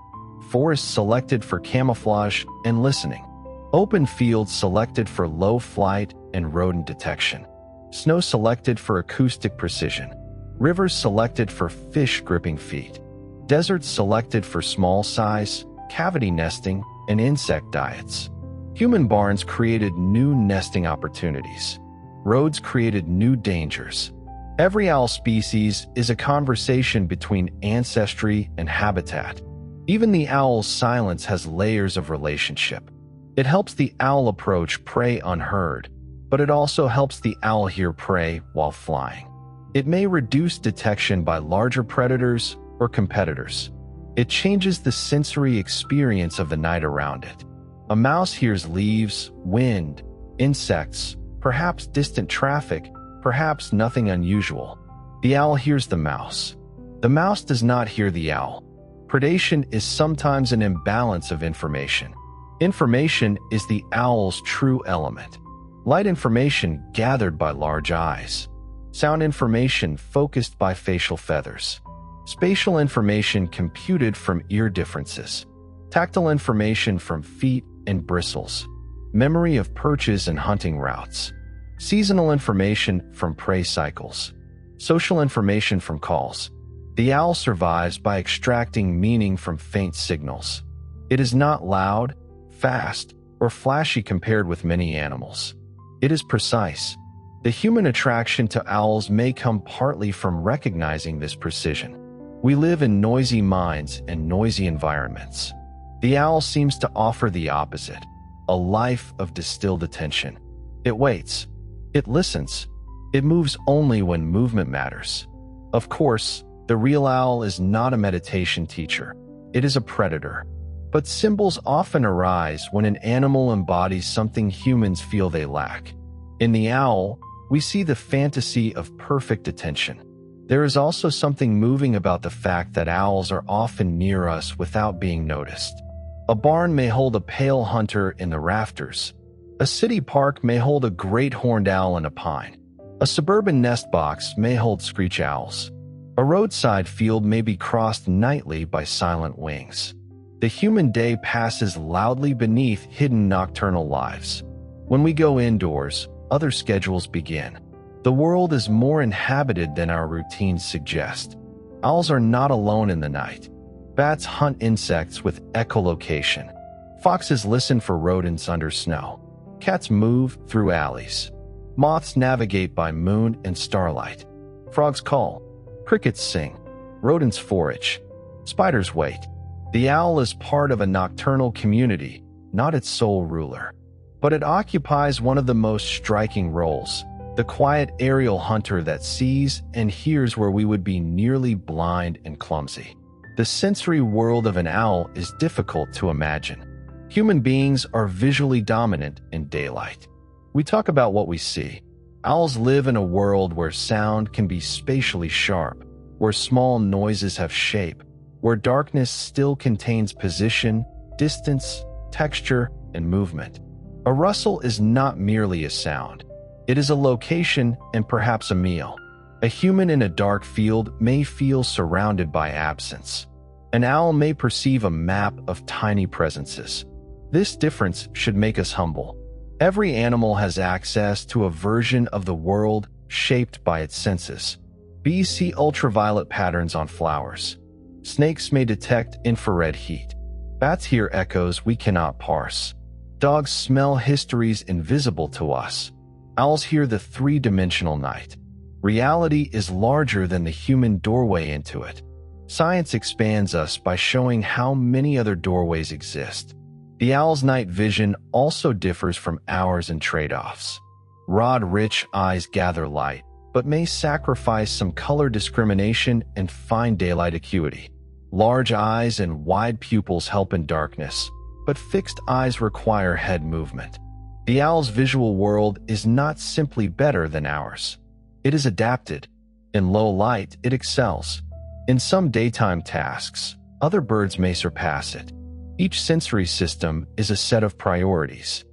[SPEAKER 1] Forests selected for camouflage and listening. Open fields selected for low flight and rodent detection. Snow selected for acoustic precision. Rivers selected for fish gripping feet. Deserts selected for small size, cavity nesting, and insect diets. Human barns created new nesting opportunities. Roads created new dangers. Every owl species is a conversation between ancestry and habitat. Even the owl's silence has layers of relationship. It helps the owl approach prey unheard, but it also helps the owl hear prey while flying. It may reduce detection by larger predators or competitors. It changes the sensory experience of the night around it. A mouse hears leaves, wind, insects, perhaps distant traffic, perhaps nothing unusual. The owl hears the mouse. The mouse does not hear the owl. Predation is sometimes an imbalance of information. Information is the owl's true element. Light information gathered by large eyes. Sound information focused by facial feathers. Spatial information computed from ear differences. Tactile information from feet and bristles. Memory of perches and hunting routes. Seasonal information from prey cycles. Social information from calls. The owl survives by extracting meaning from faint signals. It is not loud, fast, or flashy compared with many animals. It is precise. The human attraction to owls may come partly from recognizing this precision. We live in noisy minds and noisy environments. The owl seems to offer the opposite, a life of distilled attention. It waits. It listens. It moves only when movement matters. Of course, the real owl is not a meditation teacher. It is a predator. But symbols often arise when an animal embodies something humans feel they lack. In the owl, we see the fantasy of perfect attention. There is also something moving about the fact that owls are often near us without being noticed. A barn may hold a pale hunter in the rafters. A city park may hold a great horned owl in a pine. A suburban nest box may hold screech owls. A roadside field may be crossed nightly by silent wings. The human day passes loudly beneath hidden nocturnal lives. When we go indoors, other schedules begin. The world is more inhabited than our routines suggest. Owls are not alone in the night. Bats hunt insects with echolocation. Foxes listen for rodents under snow. Cats move through alleys. Moths navigate by moon and starlight. Frogs call. Crickets sing. Rodents forage. Spiders wait. The owl is part of a nocturnal community, not its sole ruler. But it occupies one of the most striking roles, the quiet aerial hunter that sees and hears where we would be nearly blind and clumsy. The sensory world of an owl is difficult to imagine. Human beings are visually dominant in daylight. We talk about what we see. Owls live in a world where sound can be spatially sharp, where small noises have shape, where darkness still contains position, distance, texture, and movement. A rustle is not merely a sound. It is a location and perhaps a meal. A human in a dark field may feel surrounded by absence. An owl may perceive a map of tiny presences. This difference should make us humble. Every animal has access to a version of the world shaped by its senses. Bees see ultraviolet patterns on flowers. Snakes may detect infrared heat. Bats hear echoes we cannot parse. Dogs smell histories invisible to us. Owls hear the three-dimensional night. Reality is larger than the human doorway into it. Science expands us by showing how many other doorways exist. The owl's night vision also differs from ours in trade-offs. Rod-rich eyes gather light, but may sacrifice some color discrimination and fine daylight acuity. Large eyes and wide pupils help in darkness, but fixed eyes require head movement. The owl's visual world is not simply better than ours. It is adapted. In low light, it excels. In some daytime tasks, other birds may surpass it. Each sensory system is a set of priorities.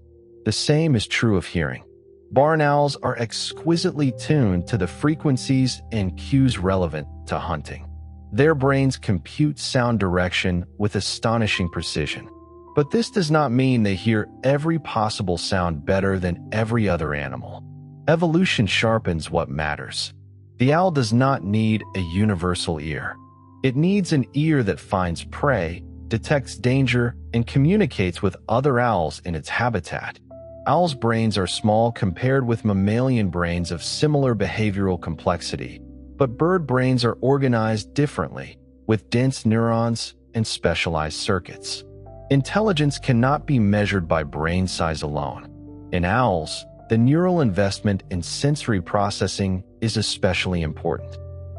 [SPEAKER 1] The same is true of hearing. Barn owls are exquisitely tuned to the frequencies and cues relevant to hunting. Their brains compute sound direction with astonishing precision. But this does not mean they hear every possible sound better than every other animal. Evolution sharpens what matters. The owl does not need a universal ear. It needs an ear that finds prey, detects danger, and communicates with other owls in its habitat. Owls' brains are small compared with mammalian brains of similar behavioral complexity, but bird brains are organized differently, with dense neurons and specialized circuits. Intelligence cannot be measured by brain size alone. In owls, the neural investment in sensory processing is especially important.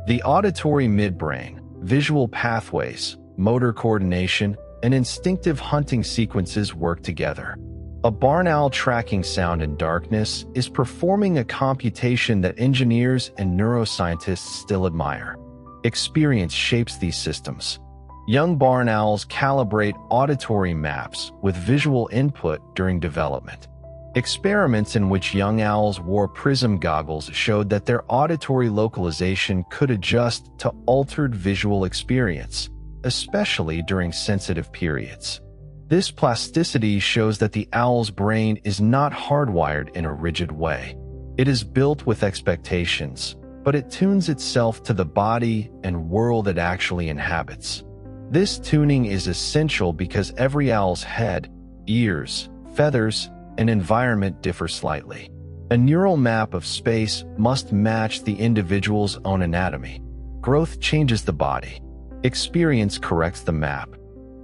[SPEAKER 1] The auditory midbrain, visual pathways, motor coordination, and instinctive hunting sequences work together. A barn owl tracking sound in darkness is performing a computation that engineers and neuroscientists still admire. Experience shapes these systems. Young barn owls calibrate auditory maps with visual input during development. Experiments in which young owls wore prism goggles showed that their auditory localization could adjust to altered visual experience, especially during sensitive periods. This plasticity shows that the owl's brain is not hardwired in a rigid way. It is built with expectations, but it tunes itself to the body and world it actually inhabits. This tuning is essential because every owl's head, ears, feathers, and environment differ slightly. A neural map of space must match the individual's own anatomy. Growth changes the body. Experience corrects the map.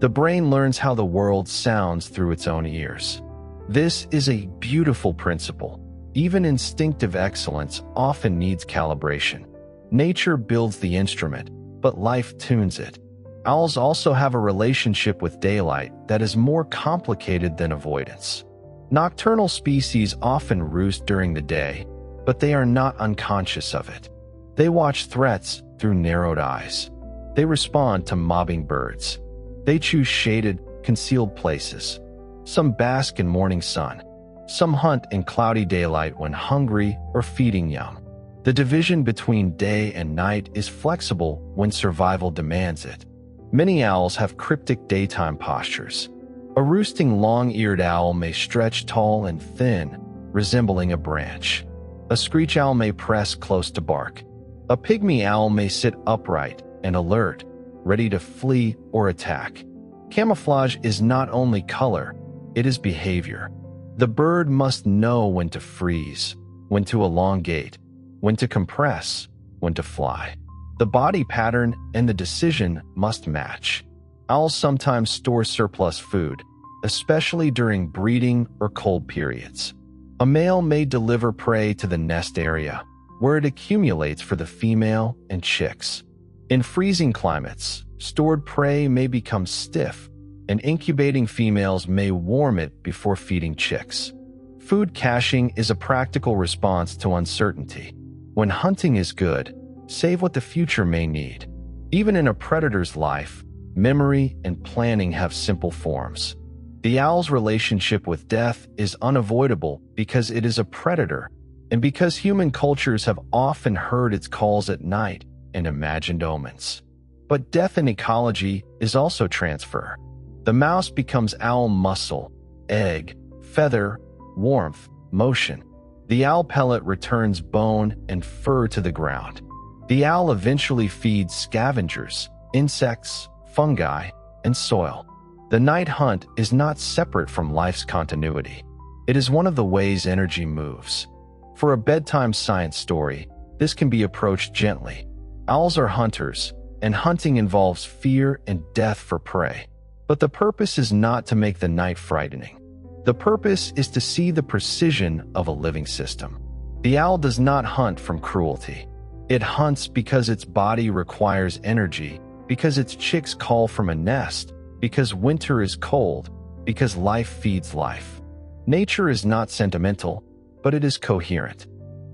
[SPEAKER 1] The brain learns how the world sounds through its own ears. This is a beautiful principle. Even instinctive excellence often needs calibration. Nature builds the instrument, but life tunes it. Owls also have a relationship with daylight that is more complicated than avoidance. Nocturnal species often roost during the day, but they are not unconscious of it. They watch threats through narrowed eyes. They respond to mobbing birds. They choose shaded, concealed places. Some bask in morning sun. Some hunt in cloudy daylight when hungry or feeding young. The division between day and night is flexible when survival demands it. Many owls have cryptic daytime postures. A roosting long-eared owl may stretch tall and thin, resembling a branch. A screech owl may press close to bark. A pygmy owl may sit upright and alert, ready to flee or attack. Camouflage is not only color, it is behavior. The bird must know when to freeze, when to elongate, when to compress, when to fly. The body pattern and the decision must match. Owls sometimes store surplus food, especially during breeding or cold periods. A male may deliver prey to the nest area, where it accumulates for the female and chicks. In freezing climates, stored prey may become stiff, and incubating females may warm it before feeding chicks. Food caching is a practical response to uncertainty. When hunting is good, save what the future may need. Even in a predator's life, memory and planning have simple forms. The owl's relationship with death is unavoidable because it is a predator, and because human cultures have often heard its calls at night and imagined omens. But death in ecology is also transfer. The mouse becomes owl muscle, egg, feather, warmth, motion. The owl pellet returns bone and fur to the ground. The owl eventually feeds scavengers, insects, fungi, and soil. The night hunt is not separate from life's continuity. It is one of the ways energy moves. For a bedtime science story, this can be approached gently. Owls are hunters, and hunting involves fear and death for prey. But the purpose is not to make the night frightening. The purpose is to see the precision of a living system. The owl does not hunt from cruelty. It hunts because its body requires energy, because its chicks call from a nest, because winter is cold, because life feeds life. Nature is not sentimental, but it is coherent.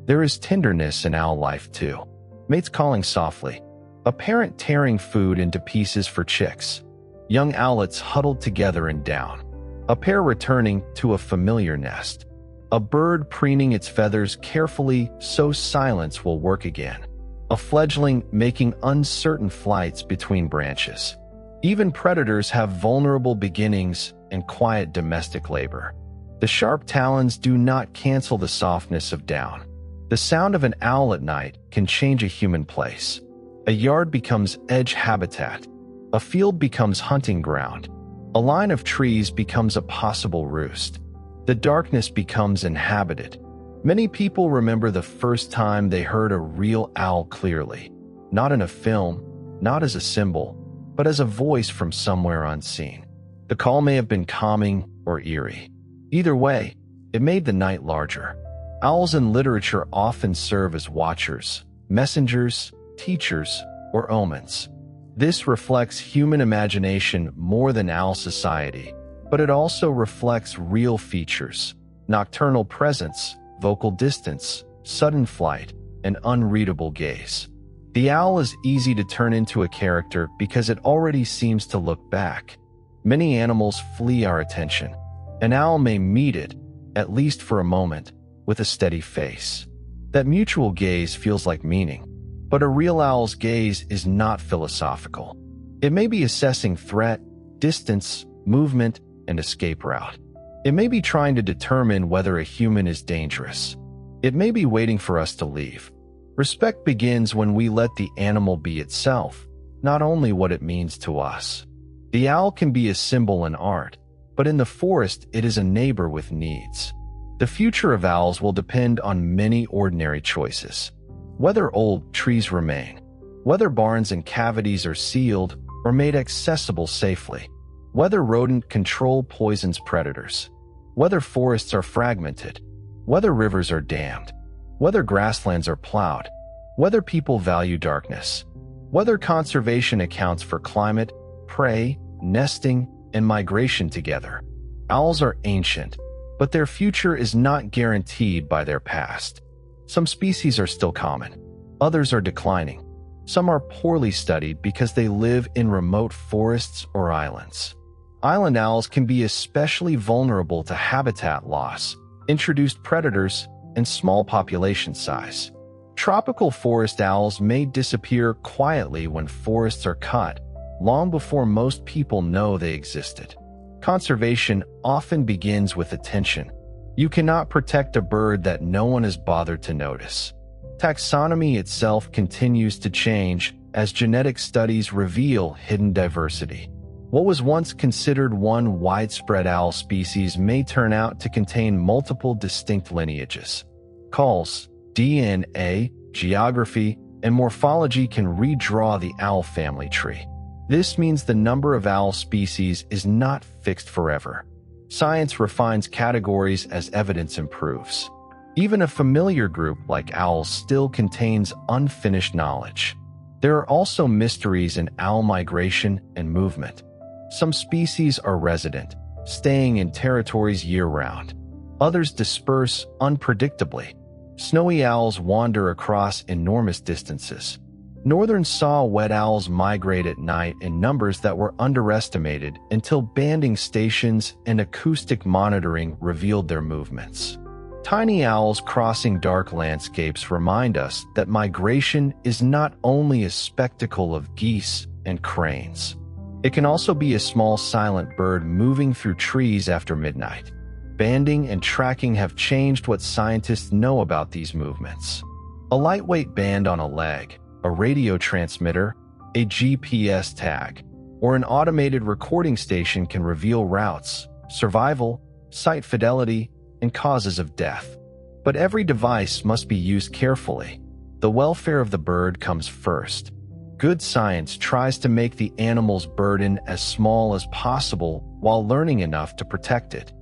[SPEAKER 1] There is tenderness in owl life too. Mates calling softly. A parent tearing food into pieces for chicks. Young owlets huddled together in down. A pair returning to a familiar nest. A bird preening its feathers carefully so silence will work again. A fledgling making uncertain flights between branches. Even predators have vulnerable beginnings and quiet domestic labor. The sharp talons do not cancel the softness of down. The sound of an owl at night can change a human place. A yard becomes edge habitat. A field becomes hunting ground. A line of trees becomes a possible roost. The darkness becomes inhabited. Many people remember the first time they heard a real owl clearly, not in a film, not as a symbol, but as a voice from somewhere unseen. The call may have been calming or eerie. Either way, it made the night larger. Owls in literature often serve as watchers, messengers, teachers, or omens. This reflects human imagination more than owl society, but it also reflects real features: nocturnal presence, vocal distance, sudden flight, and unreadable gaze. The owl is easy to turn into a character because it already seems to look back. Many animals flee our attention. An owl may meet it, at least for a moment, with a steady face. That mutual gaze feels like meaning. But a real owl's gaze is not philosophical. It may be assessing threat, distance, movement, and escape route. It may be trying to determine whether a human is dangerous. It may be waiting for us to leave. Respect begins when we let the animal be itself, not only what it means to us. The owl can be a symbol in art, but in the forest it is a neighbor with needs. The future of owls will depend on many ordinary choices. Whether old trees remain, whether barns and cavities are sealed or made accessible safely, whether rodent control poisons predators, whether forests are fragmented, whether rivers are dammed, whether grasslands are plowed, whether people value darkness, whether conservation accounts for climate, prey, nesting, and migration together. Owls are ancient, but their future is not guaranteed by their past. Some species are still common. Others are declining. Some are poorly studied because they live in remote forests or islands. Island owls can be especially vulnerable to habitat loss, introduced predators, and small population size. Tropical forest owls may disappear quietly when forests are cut, long before most people know they existed. Conservation often begins with attention. You cannot protect a bird that no one has bothered to notice. Taxonomy itself continues to change as genetic studies reveal hidden diversity. What was once considered one widespread owl species may turn out to contain multiple distinct lineages. Calls, DNA, geography, and morphology can redraw the owl family tree. This means the number of owl species is not fixed forever. Science refines categories as evidence improves. Even a familiar group like owls still contains unfinished knowledge. There are also mysteries in owl migration and movement. Some species are resident, staying in territories year-round. Others disperse unpredictably. Snowy owls wander across enormous distances. Northern saw-whet owls migrate at night in numbers that were underestimated until banding stations and acoustic monitoring revealed their movements. Tiny owls crossing dark landscapes remind us that migration is not only a spectacle of geese and cranes. It can also be a small silent bird moving through trees after midnight. Banding and tracking have changed what scientists know about these movements. A lightweight band on a leg, a radio transmitter, a GPS tag, or an automated recording station can reveal routes, survival, site fidelity, and causes of death. But every device must be used carefully. The welfare of the bird comes first. Good science tries to make the animal's burden as small as possible while learning enough to protect it.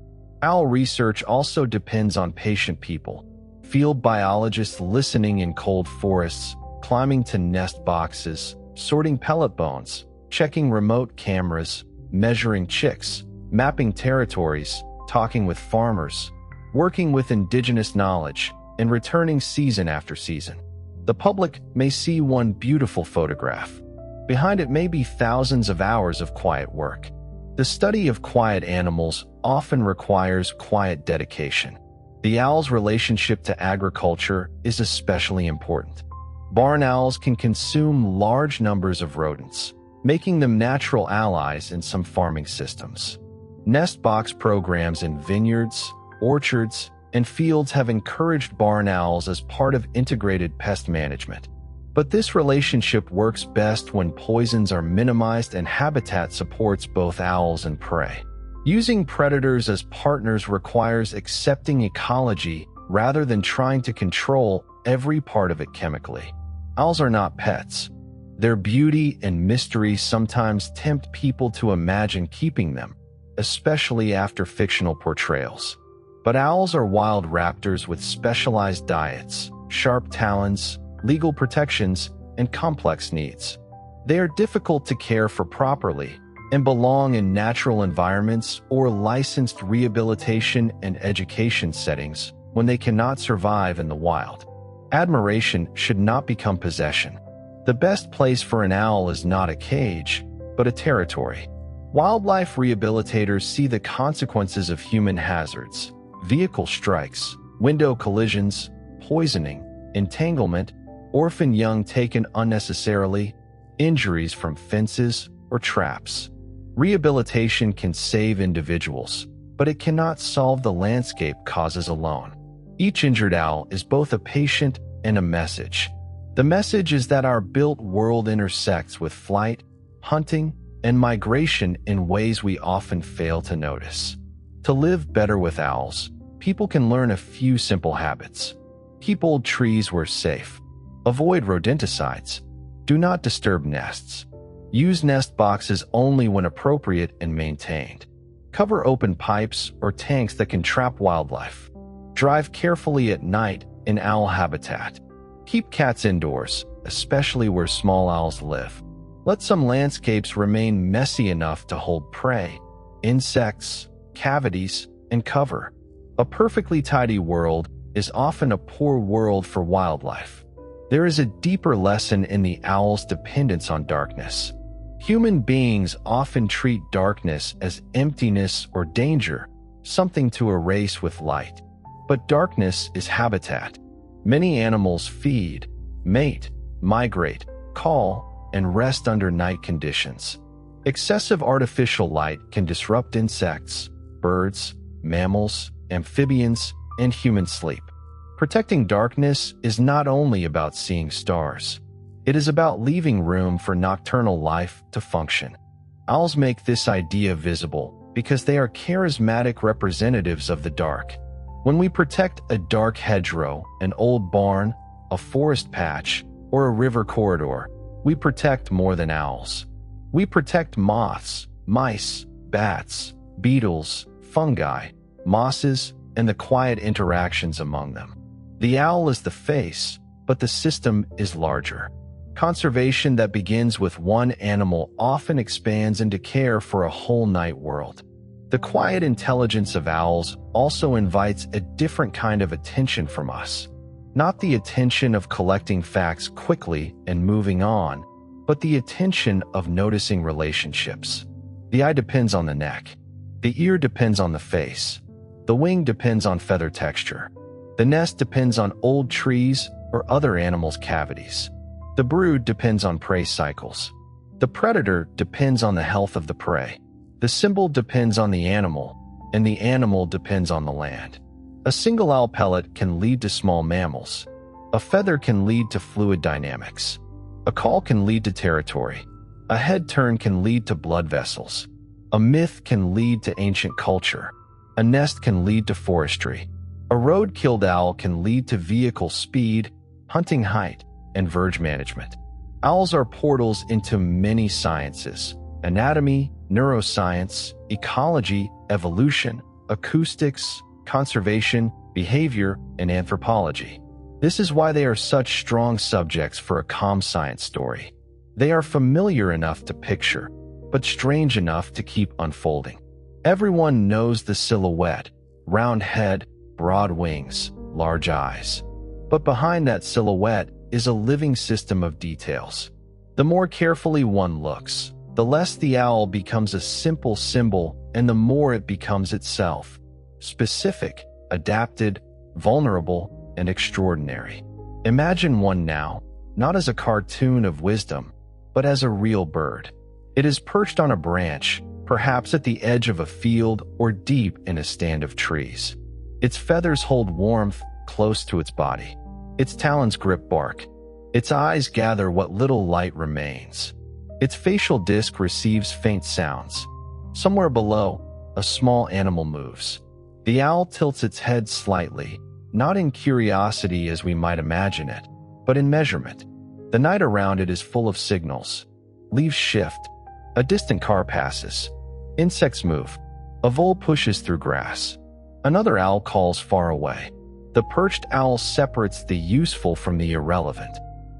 [SPEAKER 1] Owl research also depends on patient people. Field biologists listening in cold forests, climbing to nest boxes, sorting pellet bones, checking remote cameras, measuring chicks, mapping territories, talking with farmers, working with indigenous knowledge, and returning season after season. The public may see one beautiful photograph. Behind it may be thousands of hours of quiet work. The study of quiet animals often requires quiet dedication. The owl's relationship to agriculture is especially important. Barn owls can consume large numbers of rodents, making them natural allies in some farming systems. Nest box programs in vineyards, orchards, and fields have encouraged barn owls as part of integrated pest management. But this relationship works best when poisons are minimized and habitat supports both owls and prey. Using predators as partners requires accepting ecology rather than trying to control every part of it chemically. Owls are not pets. Their beauty and mystery sometimes tempt people to imagine keeping them, especially after fictional portrayals. But owls are wild raptors with specialized diets, sharp talons, legal protections, and complex needs. They are difficult to care for properly and belong in natural environments or licensed rehabilitation and education settings when they cannot survive in the wild. Admiration should not become possession. The best place for an owl is not a cage, but a territory. Wildlife rehabilitators see the consequences of human hazards: vehicle strikes, window collisions, poisoning, entanglement, orphan young taken unnecessarily, injuries from fences or traps. Rehabilitation can save individuals, but it cannot solve the landscape causes alone. Each injured owl is both a patient and a message. The message is that our built world intersects with flight, hunting, and migration in ways we often fail to notice. To live better with owls, people can learn a few simple habits. Keep old trees where safe. Avoid rodenticides. Do not disturb nests. Use nest boxes only when appropriate and maintained. Cover open pipes or tanks that can trap wildlife. Drive carefully at night in owl habitat. Keep cats indoors, especially where small owls live. Let some landscapes remain messy enough to hold prey, insects, cavities, and cover. A perfectly tidy world is often a poor world for wildlife. There is a deeper lesson in the owl's dependence on darkness. Human beings often treat darkness as emptiness or danger, something to erase with light. But darkness is habitat. Many animals feed, mate, migrate, call, and rest under night conditions. Excessive artificial light can disrupt insects, birds, mammals, amphibians, and human sleep. Protecting darkness is not only about seeing stars. It is about leaving room for nocturnal life to function. Owls make this idea visible because they are charismatic representatives of the dark. When we protect a dark hedgerow, an old barn, a forest patch, or a river corridor, we protect more than owls. We protect moths, mice, bats, beetles, fungi, mosses, and the quiet interactions among them. The owl is the face, but the system is larger. Conservation that begins with one animal often expands into care for a whole night world. The quiet intelligence of owls also invites a different kind of attention from us. Not the attention of collecting facts quickly and moving on, but the attention of noticing relationships. The eye depends on the neck. The ear depends on the face. The wing depends on feather texture. The nest depends on old trees or other animals' cavities. The brood depends on prey cycles. The predator depends on the health of the prey. The symbol depends on the animal, and the animal depends on the land. A single owl pellet can lead to small mammals. A feather can lead to fluid dynamics. A call can lead to territory. A head turn can lead to blood vessels. A myth can lead to ancient culture. A nest can lead to forestry. A road-killed owl can lead to vehicle speed, hunting height, and verge management. Owls are portals into many sciences: anatomy, neuroscience, ecology, evolution, acoustics, conservation, behavior, and anthropology. This is why they are such strong subjects for a calm science story. They are familiar enough to picture, but strange enough to keep unfolding. Everyone knows the silhouette: round head, broad wings, large eyes. But behind that silhouette is a living system of details. The more carefully one looks, the less the owl becomes a simple symbol and the more it becomes itself: specific, adapted, vulnerable, and extraordinary. Imagine one now, not as a cartoon of wisdom, but as a real bird. It is perched on a branch, perhaps at the edge of a field or deep in a stand of trees. Its feathers hold warmth close to its body. Its talons grip bark. Its eyes gather what little light remains. Its facial disc receives faint sounds. Somewhere below, a small animal moves. The owl tilts its head slightly, not in curiosity as we might imagine it, but in measurement. The night around it is full of signals. Leaves shift. A distant car passes. Insects move. A vole pushes through grass. Another owl calls far away. The perched owl separates the useful from the irrelevant.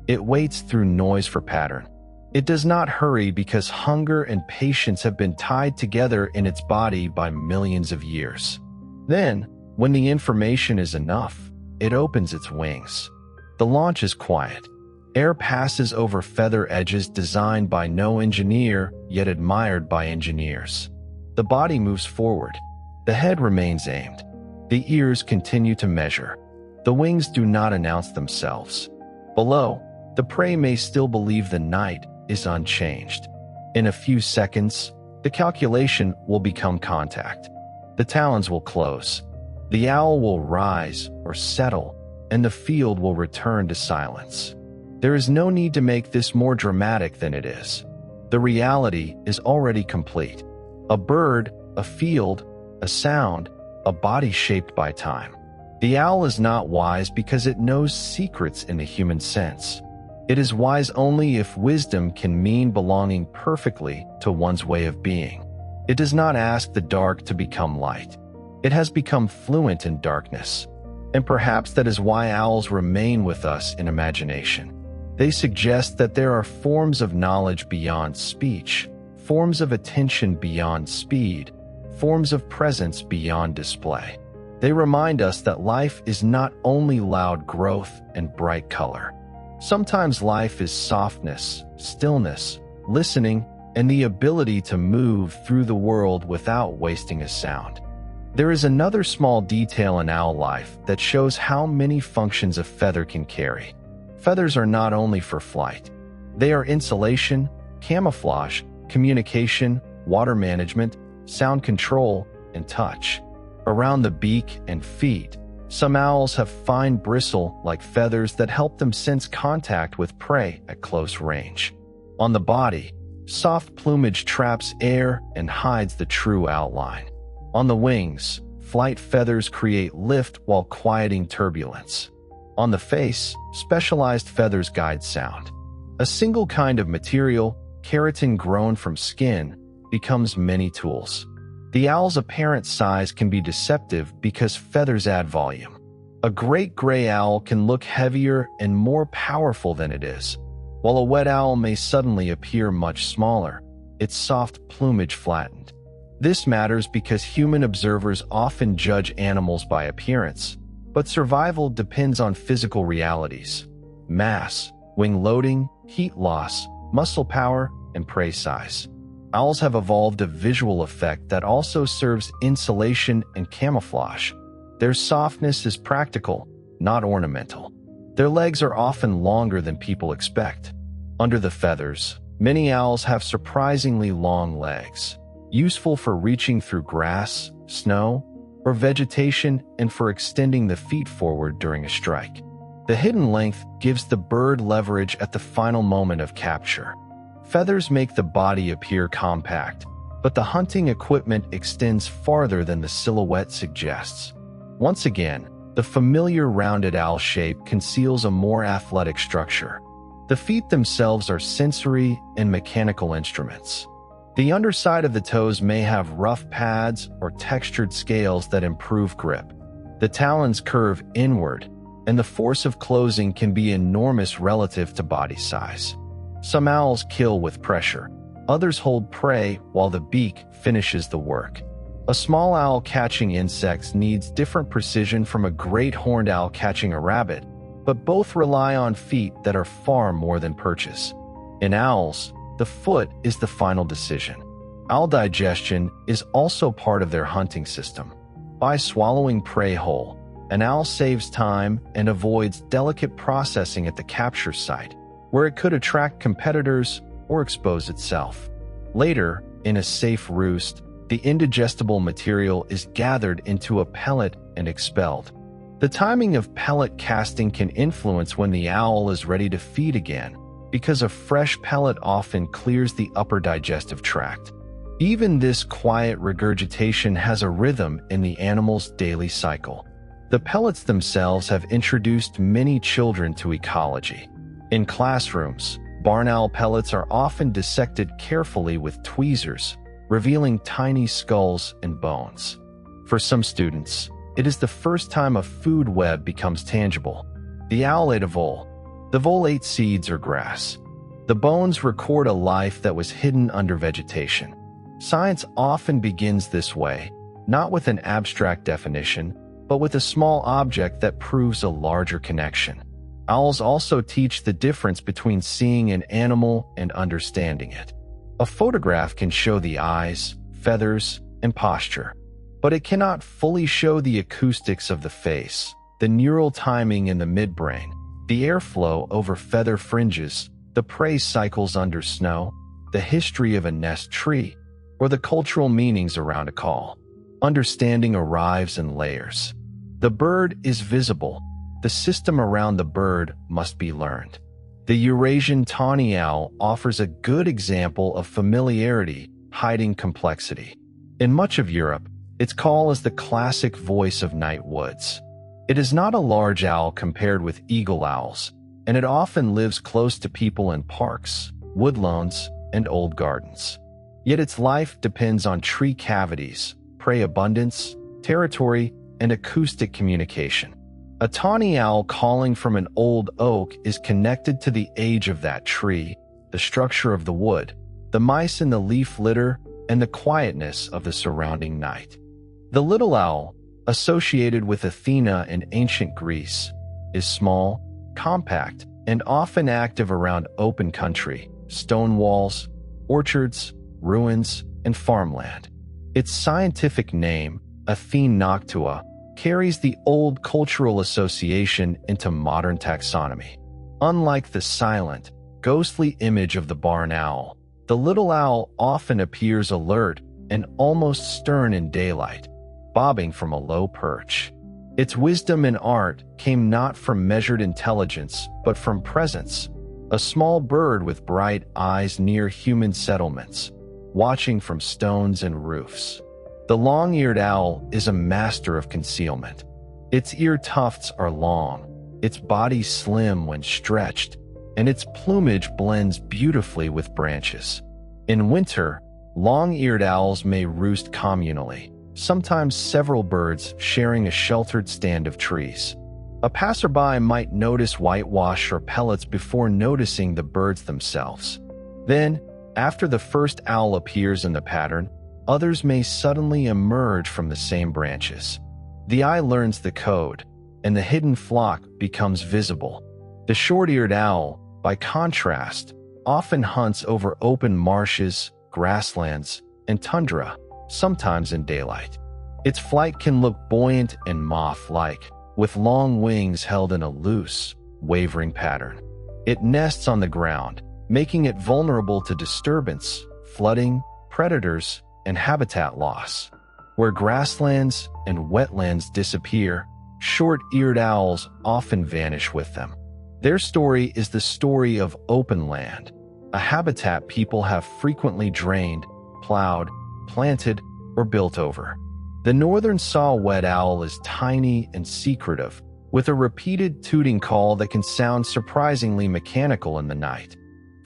[SPEAKER 1] It waits through noise for pattern. It does not hurry because hunger and patience have been tied together in its body by millions of years. Then, when the information is enough, it opens its wings. The launch is quiet. Air passes over feather edges designed by no engineer, yet admired by engineers. The body moves forward. The head remains aimed. The ears continue to measure. The wings do not announce themselves. Below, the prey may still believe the night is unchanged. In a few seconds, the calculation will become contact. The talons will close. The owl will rise or settle, and the field will return to silence. There is no need to make this more dramatic than it is. The reality is already complete. A bird, a field, a sound, a body shaped by time. The owl is not wise because it knows secrets in the human sense. It is wise only if wisdom can mean belonging perfectly to one's way of being. It does not ask the dark to become light. It has become fluent in darkness. And perhaps that is why owls remain with us in imagination. They suggest that there are forms of knowledge beyond speech, forms of attention beyond speed, forms of presence beyond display. They remind us that life is not only loud growth and bright color. Sometimes life is softness, stillness, listening, and the ability to move through the world without wasting a sound. There is another small detail in owl life that shows how many functions a feather can carry. Feathers are not only for flight. They are insulation, camouflage, communication, water management, sound control, and touch. Around the beak and feet, some owls have fine bristle-like feathers that help them sense contact with prey at close range. On the body, soft plumage traps air and hides the true outline. On the wings, flight feathers create lift while quieting turbulence. On the face, specialized feathers guide sound. A single kind of material, keratin grown from skin, becomes many tools. The owl's apparent size can be deceptive because feathers add volume. A great gray owl can look heavier and more powerful than it is, while a wet owl may suddenly appear much smaller, its soft plumage flattened. This matters because human observers often judge animals by appearance, but survival depends on physical realities: mass, wing loading, heat loss, muscle power, and prey size. Owls have evolved a visual effect that also serves insulation and camouflage. Their softness is practical, not ornamental. Their legs are often longer than people expect. Under the feathers, many owls have surprisingly long legs, useful for reaching through grass, snow, or vegetation and for extending the feet forward during a strike. The hidden length gives the bird leverage at the final moment of capture. Feathers make the body appear compact, but the hunting equipment extends farther than the silhouette suggests. Once again, the familiar rounded owl shape conceals a more athletic structure. The feet themselves are sensory and mechanical instruments. The underside of the toes may have rough pads or textured scales that improve grip. The talons curve inward, and the force of closing can be enormous relative to body size. Some owls kill with pressure. Others hold prey while the beak finishes the work. A small owl catching insects needs different precision from a great horned owl catching a rabbit, but both rely on feet that are far more than perches. In owls, the foot is the final decision. Owl digestion is also part of their hunting system. By swallowing prey whole, an owl saves time and avoids delicate processing at the capture site, where it could attract competitors or expose itself. Later, in a safe roost, the indigestible material is gathered into a pellet and expelled. The timing of pellet casting can influence when the owl is ready to feed again, because a fresh pellet often clears the upper digestive tract. Even this quiet regurgitation has a rhythm in the animal's daily cycle. The pellets themselves have introduced many children to ecology. In classrooms, barn owl pellets are often dissected carefully with tweezers, revealing tiny skulls and bones. For some students, it is the first time a food web becomes tangible. The owl ate a vole. The vole ate seeds or grass. The bones record a life that was hidden under vegetation. Science often begins this way, not with an abstract definition, but with a small object that proves a larger connection. Owls also teach the difference between seeing an animal and understanding it. A photograph can show the eyes, feathers, and posture, but it cannot fully show the acoustics of the face, the neural timing in the midbrain, the airflow over feather fringes, the prey cycles under snow, the history of a nest tree, or the cultural meanings around a call. Understanding arrives in layers. The bird is visible. The system around the bird must be learned. The Eurasian tawny owl offers a good example of familiarity hiding complexity. In much of Europe, its call is the classic voice of night woods. It is not a large owl compared with eagle owls, and it often lives close to people in parks, woodlawns, and old gardens. Yet its life depends on tree cavities, prey abundance, territory, and acoustic communication. A tawny owl calling from an old oak is connected to the age of that tree, the structure of the wood, the mice in the leaf litter, and the quietness of the surrounding night. The little owl, associated with Athena in ancient Greece, is small, compact, and often active around open country, stone walls, orchards, ruins, and farmland. Its scientific name, Athene noctua, carries the old cultural association into modern taxonomy. Unlike the silent, ghostly image of the barn owl, the little owl often appears alert and almost stern in daylight, bobbing from a low perch. Its wisdom and art came not from measured intelligence, but from presence, a small bird with bright eyes near human settlements, watching from stones and roofs. The long-eared owl is a master of concealment. Its ear tufts are long, its body slim when stretched, and its plumage blends beautifully with branches. In winter, long-eared owls may roost communally, sometimes several birds sharing a sheltered stand of trees. A passerby might notice whitewash or pellets before noticing the birds themselves. Then, after the first owl appears in the pattern, others may suddenly emerge from the same branches. The eye learns the code, and the hidden flock becomes visible. The short-eared owl, by contrast, often hunts over open marshes, grasslands, and tundra, sometimes in daylight. Its flight can look buoyant and moth-like, with long wings held in a loose, wavering pattern. It nests on the ground, making it vulnerable to disturbance, flooding, predators, and habitat loss. Where grasslands and wetlands disappear, short-eared owls often vanish with them. Their story is the story of open land, a habitat people have frequently drained, plowed, planted, or built over. The northern saw-whet owl is tiny and secretive, with a repeated tooting call that can sound surprisingly mechanical in the night.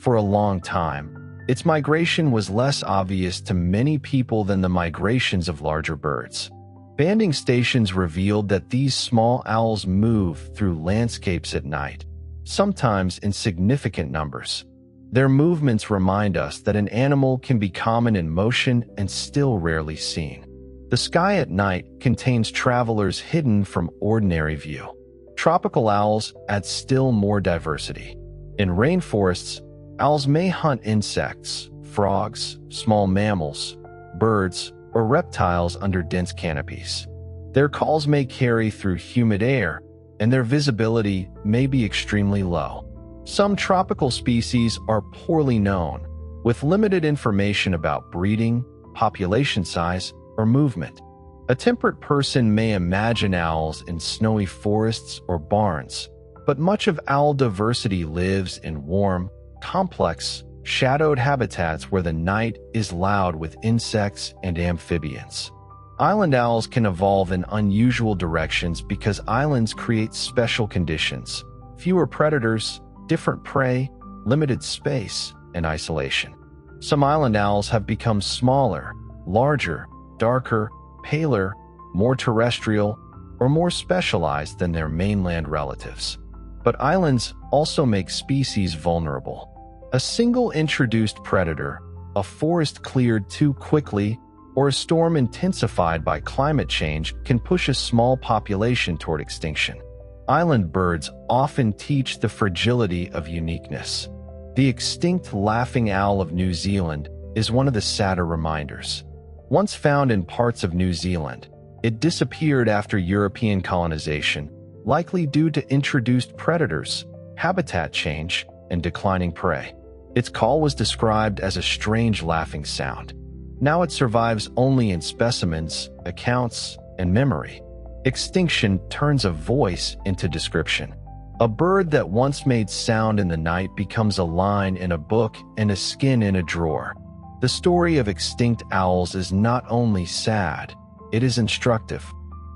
[SPEAKER 1] For a long time, its migration was less obvious to many people than the migrations of larger birds. Banding stations revealed that these small owls move through landscapes at night, sometimes in significant numbers. Their movements remind us that an animal can be common in motion and still rarely seen. The sky at night contains travelers hidden from ordinary view. Tropical owls add still more diversity. In rainforests, owls may hunt insects, frogs, small mammals, birds, or reptiles under dense canopies. Their calls may carry through humid air, and their visibility may be extremely low. Some tropical species are poorly known, with limited information about breeding, population size, or movement. A temperate person may imagine owls in snowy forests or barns, but much of owl diversity lives in warm, complex, shadowed habitats where the night is loud with insects and amphibians. Island owls can evolve in unusual directions because islands create special conditions: fewer predators, different prey, limited space, and isolation. Some island owls have become smaller, larger, darker, paler, more terrestrial, or more specialized than their mainland relatives. But islands also make species vulnerable. A single introduced predator, a forest cleared too quickly, or a storm intensified by climate change can push a small population toward extinction. Island birds often teach the fragility of uniqueness. The extinct laughing owl of New Zealand is one of the sadder reminders. Once found in parts of New Zealand, it disappeared after European colonization, likely due to introduced predators, habitat change, and declining prey. Its call was described as a strange laughing sound. Now it survives only in specimens, accounts, and memory. Extinction turns a voice into description. A bird that once made sound in the night becomes a line in a book and a skin in a drawer. The story of extinct owls is not only sad, it is instructive.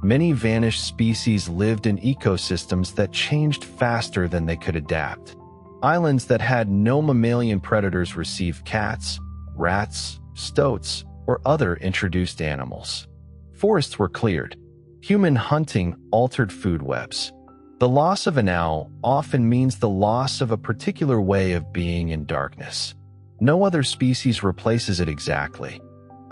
[SPEAKER 1] Many vanished species lived in ecosystems that changed faster than they could adapt. Islands that had no mammalian predators received cats, rats, stoats, or other introduced animals. Forests were cleared. Human hunting altered food webs. The loss of an owl often means the loss of a particular way of being in darkness. No other species replaces it exactly.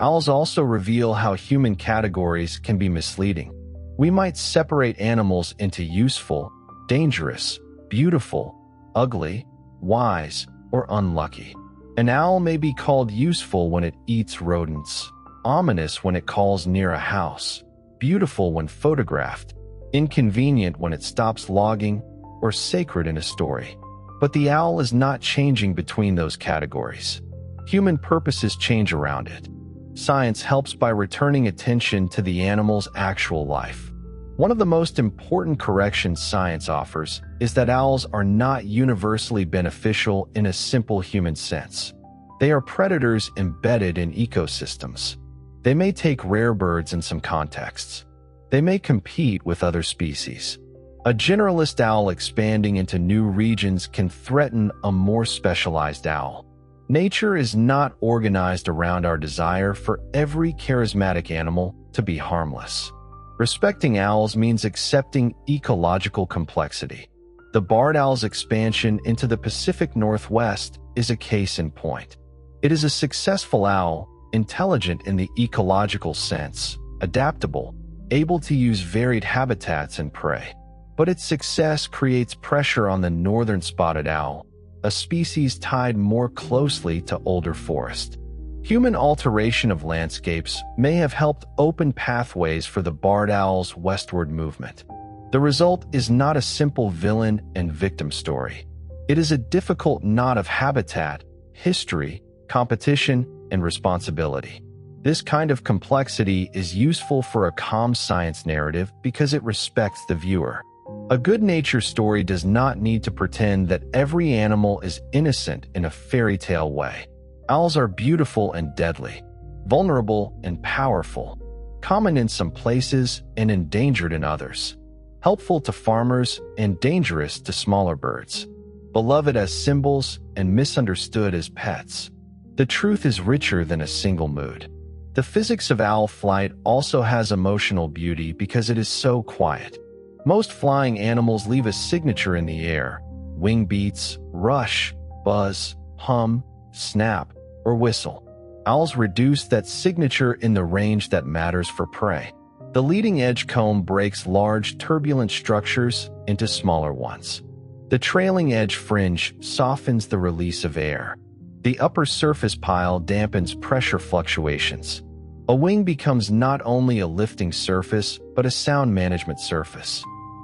[SPEAKER 1] Owls also reveal how human categories can be misleading. We might separate animals into useful, dangerous, beautiful, ugly, wise, or unlucky. An owl may be called useful when it eats rodents, ominous when it calls near a house, beautiful when photographed, inconvenient when it stops logging, or sacred in a story. But the owl is not changing between those categories. Human purposes change around it. Science helps by returning attention to the animal's actual life. One of the most important corrections science offers is that owls are not universally beneficial in a simple human sense. They are predators embedded in ecosystems. They may take rare birds in some contexts. They may compete with other species. A generalist owl expanding into new regions can threaten a more specialized owl. Nature is not organized around our desire for every charismatic animal to be harmless. Respecting owls means accepting ecological complexity. The barred owl's expansion into the Pacific Northwest is a case in point. It is a successful owl, intelligent in the ecological sense, adaptable, able to use varied habitats and prey. But its success creates pressure on the northern spotted owl, a species tied more closely to older forest. Human alteration of landscapes may have helped open pathways for the barred owl's westward movement. The result is not a simple villain and victim story. It is a difficult knot of habitat, history, competition, and responsibility. This kind of complexity is useful for a calm science narrative because it respects the viewer. A good nature story does not need to pretend that every animal is innocent in a fairy tale way. Owls are beautiful and deadly, vulnerable and powerful, common in some places and endangered in others, helpful to farmers and dangerous to smaller birds, beloved as symbols and misunderstood as pets. The truth is richer than a single mood. The physics of owl flight also has emotional beauty because it is so quiet. Most flying animals leave a signature in the air: wing beats, rush, buzz, hum, snap, or whistle. Owls reduce that signature in the range that matters for prey. The leading edge comb breaks large, turbulent structures into smaller ones. The trailing edge fringe softens the release of air. The upper surface pile dampens pressure fluctuations. A wing becomes not only a lifting surface, but a sound management surface.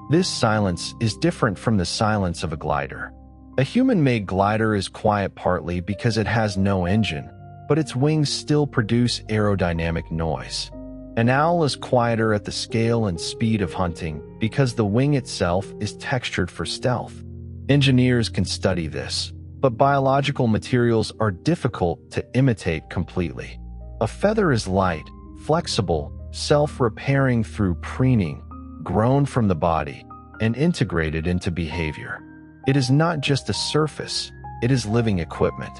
[SPEAKER 1] This silence is different from the silence of a glider. A human-made glider is quiet partly because it has no engine, but its wings still produce aerodynamic noise. An owl is quieter at the scale and speed of hunting because the wing itself is textured for stealth. Engineers can study this, but biological materials are difficult to imitate completely. A feather is light, flexible, self-repairing through preening, grown from the body, and integrated into behavior. It is not just a surface, it is living equipment.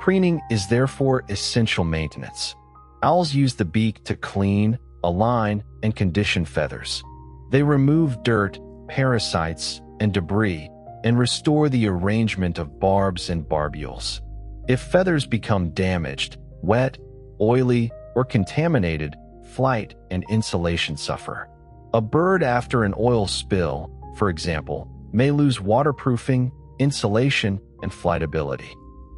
[SPEAKER 1] Preening is therefore essential maintenance. Owls use the beak to clean, align, and condition feathers. They remove dirt, parasites, and debris, and restore the arrangement of barbs and barbules. If feathers become damaged, wet, oily, or contaminated, flight and insulation suffer. A bird after an oil spill, for example, may lose waterproofing, insulation, and flightability.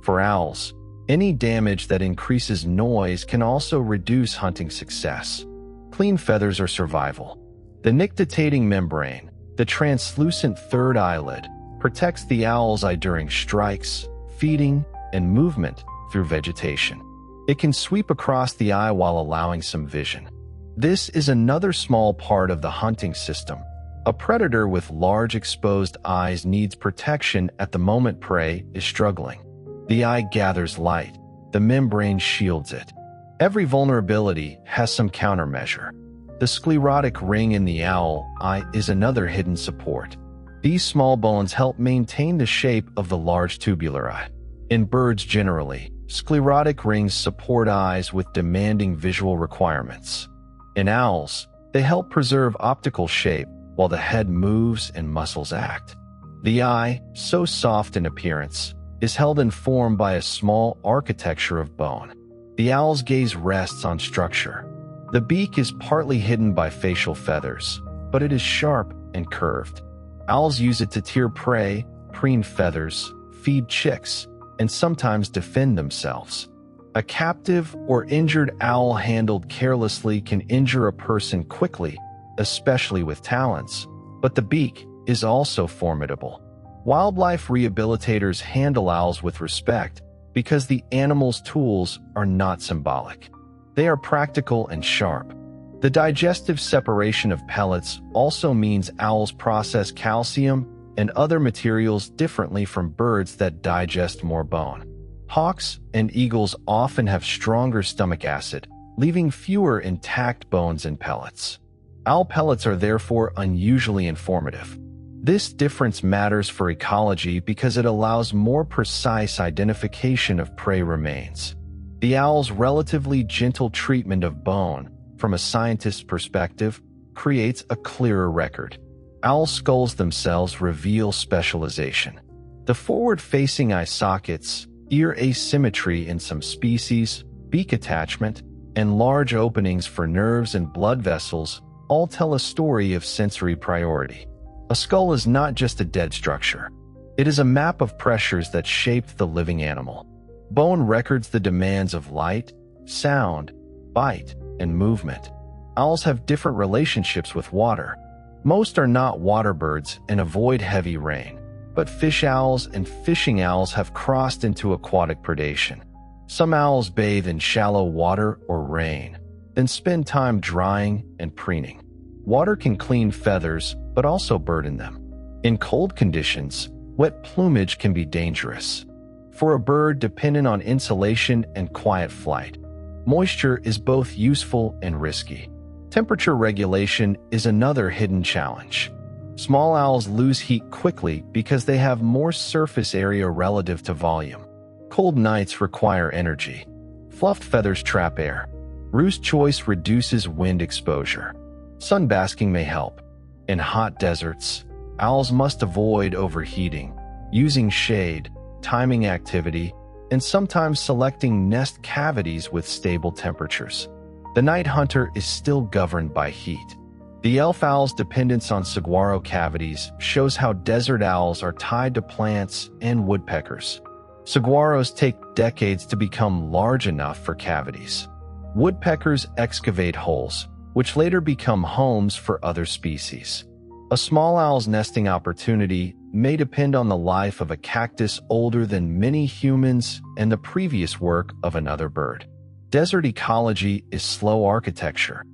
[SPEAKER 1] For owls, any damage that increases noise can also reduce hunting success. Clean feathers are survival. The nictitating membrane, the translucent third eyelid, protects the owl's eye during strikes, feeding, and movement through vegetation. It can sweep across the eye while allowing some vision. This is another small part of the hunting system. A predator with large exposed eyes needs protection at the moment prey is struggling. The eye gathers light. The membrane shields it. Every vulnerability has some countermeasure. The sclerotic ring in the owl eye is another hidden support. These small bones help maintain the shape of the large tubular eye. In birds generally, sclerotic rings support eyes with demanding visual requirements. In owls, they help preserve optical shape while the head moves and muscles act. The eye, so soft in appearance, is held in form by a small architecture of bone. The owl's gaze rests on structure. The beak is partly hidden by facial feathers, but it is sharp and curved. Owls use it to tear prey, preen feathers, feed chicks, and sometimes defend themselves. A captive or injured owl handled carelessly can injure a person quickly, especially with talons, but the beak is also formidable. Wildlife rehabilitators handle owls with respect because the animal's tools are not symbolic. They are practical and sharp. The digestive separation of pellets also means owls process calcium and other materials differently from birds that digest more bone. Hawks and eagles often have stronger stomach acid, leaving fewer intact bones in pellets. Owl pellets are therefore unusually informative. This difference matters for ecology because it allows more precise identification of prey remains. The owl's relatively gentle treatment of bone, from a scientist's perspective, creates a clearer record. Owl skulls themselves reveal specialization. The forward-facing eye sockets, ear asymmetry in some species, beak attachment, and large openings for nerves and blood vessels all tell a story of sensory priority. A skull is not just a dead structure. It is a map of pressures that shaped the living animal. Bone records the demands of light, sound, bite, and movement. Owls have different relationships with water. Most are not water birds and avoid heavy rain, but fish owls and fishing owls have crossed into aquatic predation. Some owls bathe in shallow water or rain, then spend time drying and preening. Water can clean feathers, but also burden them. In cold conditions, wet plumage can be dangerous. For a bird dependent on insulation and quiet flight, moisture is both useful and risky. Temperature regulation is another hidden challenge. Small owls lose heat quickly because they have more surface area relative to volume. Cold nights require energy. Fluffed feathers trap air. Roost choice reduces wind exposure. Sunbasking may help. In hot deserts, owls must avoid overheating, using shade, timing activity, and sometimes selecting nest cavities with stable temperatures. The night hunter is still governed by heat. The elf owl's dependence on saguaro cavities shows how desert owls are tied to plants and woodpeckers. Saguaros take decades to become large enough for cavities. Woodpeckers excavate holes, which later become homes for other species. A small owl's nesting opportunity may depend on the life of a cactus older than many humans and the previous work of another bird. Desert ecology is slow architecture.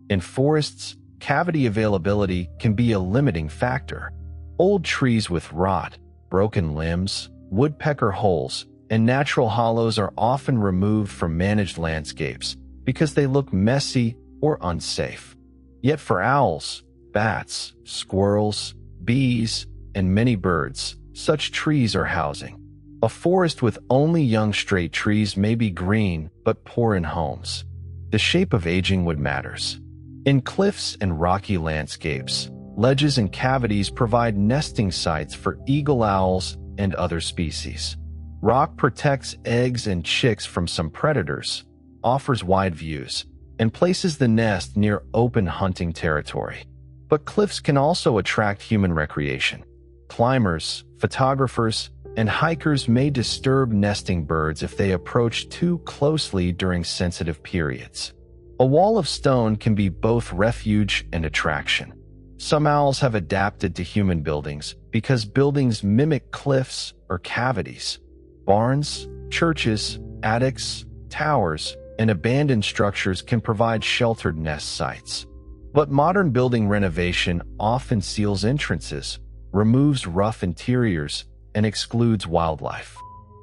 [SPEAKER 1] In forests, cavity availability can be a limiting factor. Old trees with rot, broken limbs, woodpecker holes, and natural hollows are often removed from managed landscapes because they look messy or unsafe. Yet for owls, bats, squirrels, bees, and many birds, such trees are housing. A forest with only young straight trees may be green but poor in homes. The shape of aging wood matters. In cliffs and rocky landscapes, ledges and cavities provide nesting sites for eagle owls and other species. Rock protects eggs and chicks from some predators, offers wide views, and places the nest near open hunting territory. But cliffs can also attract human recreation. Climbers, photographers, and hikers may disturb nesting birds if they approach too closely during sensitive periods. A wall of stone can be both refuge and attraction. Some owls have adapted to human buildings because buildings mimic cliffs or cavities. Barns, churches, attics, towers, and abandoned structures can provide sheltered nest sites. But modern building renovation often seals entrances, removes rough interiors, and excludes wildlife.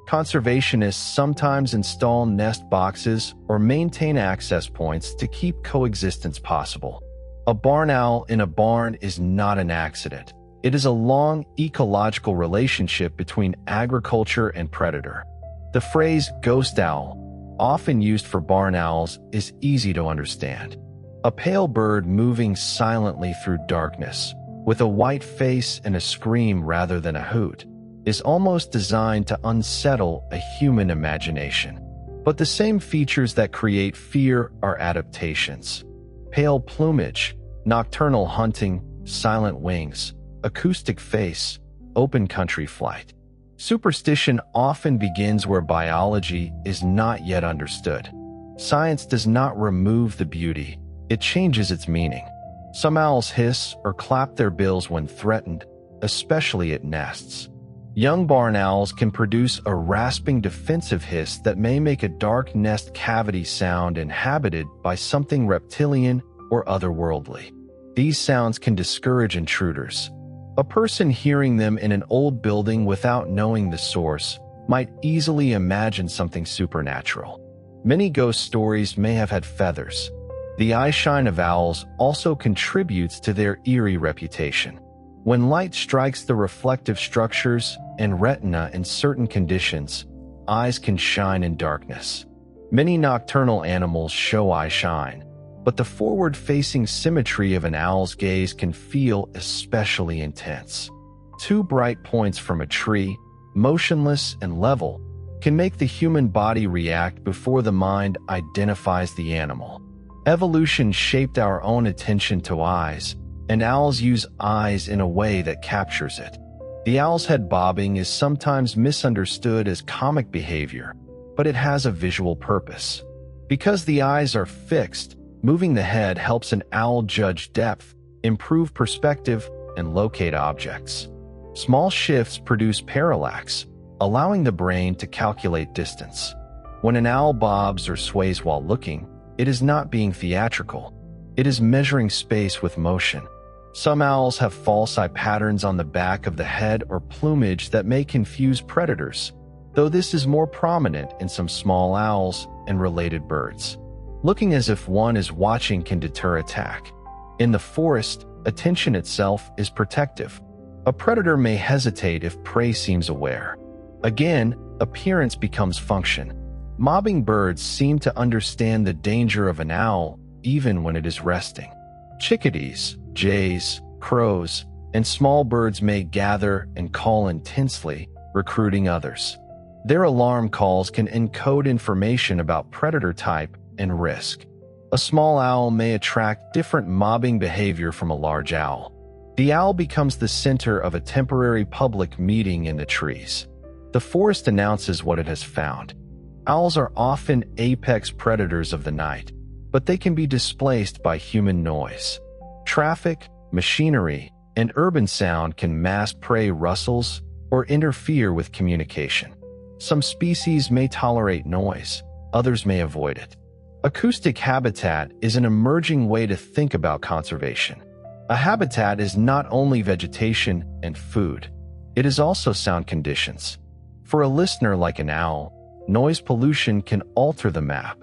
[SPEAKER 1] Conservationists sometimes install nest boxes or maintain access points to keep coexistence possible. A barn owl in a barn is not an accident. It is a long ecological relationship between agriculture and predator. The phrase ghost owl, often used for barn owls, is easy to understand. A pale bird moving silently through darkness, with a white face and a scream rather than a hoot, is almost designed to unsettle a human imagination. But the same features that create fear are adaptations. Pale plumage, nocturnal hunting, silent wings, acoustic face, open country flight. Superstition often begins where biology is not yet understood. Science does not remove the beauty, it changes its meaning. Some owls hiss or clap their bills when threatened, especially at nests. Young barn owls can produce a rasping defensive hiss that may make a dark nest cavity sound inhabited by something reptilian or otherworldly. These sounds can discourage intruders. A person hearing them in an old building without knowing the source might easily imagine something supernatural. Many ghost stories may have had feathers. The eyeshine of owls also contributes to their eerie reputation. When light strikes the reflective structures and retina in certain conditions, eyes can shine in darkness. Many nocturnal animals show eye shine, but the forward-facing symmetry of an owl's gaze can feel especially intense. Two bright points from a tree, motionless and level, can make the human body react before the mind identifies the animal. Evolution shaped our own attention to eyes, and owls use eyes in a way that captures it. The owl's head bobbing is sometimes misunderstood as comic behavior, but it has a visual purpose. Because the eyes are fixed, moving the head helps an owl judge depth, improve perspective, and locate objects. Small shifts produce parallax, allowing the brain to calculate distance. When an owl bobs or sways while looking, it is not being theatrical. It is measuring space with motion. Some owls have false eye patterns on the back of the head or plumage that may confuse predators, though this is more prominent in some small owls and related birds. Looking as if one is watching can deter attack. In the forest, attention itself is protective. A predator may hesitate if prey seems aware. Again, appearance becomes function. Mobbing birds seem to understand the danger of an owl even when it is resting. Chickadees, jays, crows, and small birds may gather and call intensely, recruiting others. Their alarm calls can encode information about predator type and risk. A small owl may attract different mobbing behavior from a large owl. The owl becomes the center of a temporary public meeting in the trees. The forest announces what it has found. Owls are often apex predators of the night, but they can be displaced by human noise. Traffic, machinery, and urban sound can mask prey rustles or interfere with communication. Some species may tolerate noise, others may avoid it. Acoustic habitat is an emerging way to think about conservation. A habitat is not only vegetation and food, it is also sound conditions. For a listener like an owl, noise pollution can alter the map.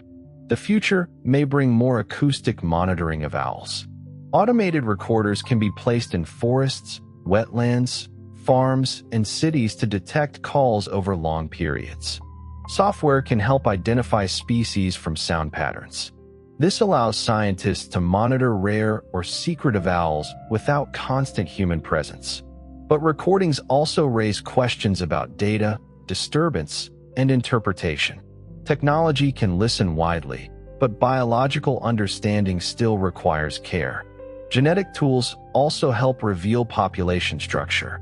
[SPEAKER 1] The future may bring more acoustic monitoring of owls. Automated recorders can be placed in forests, wetlands, farms, and cities to detect calls over long periods. Software can help identify species from sound patterns. This allows scientists to monitor rare or secretive owls without constant human presence. But recordings also raise questions about data, disturbance, and interpretation. Technology can listen widely, but biological understanding still requires care. Genetic tools also help reveal population structure.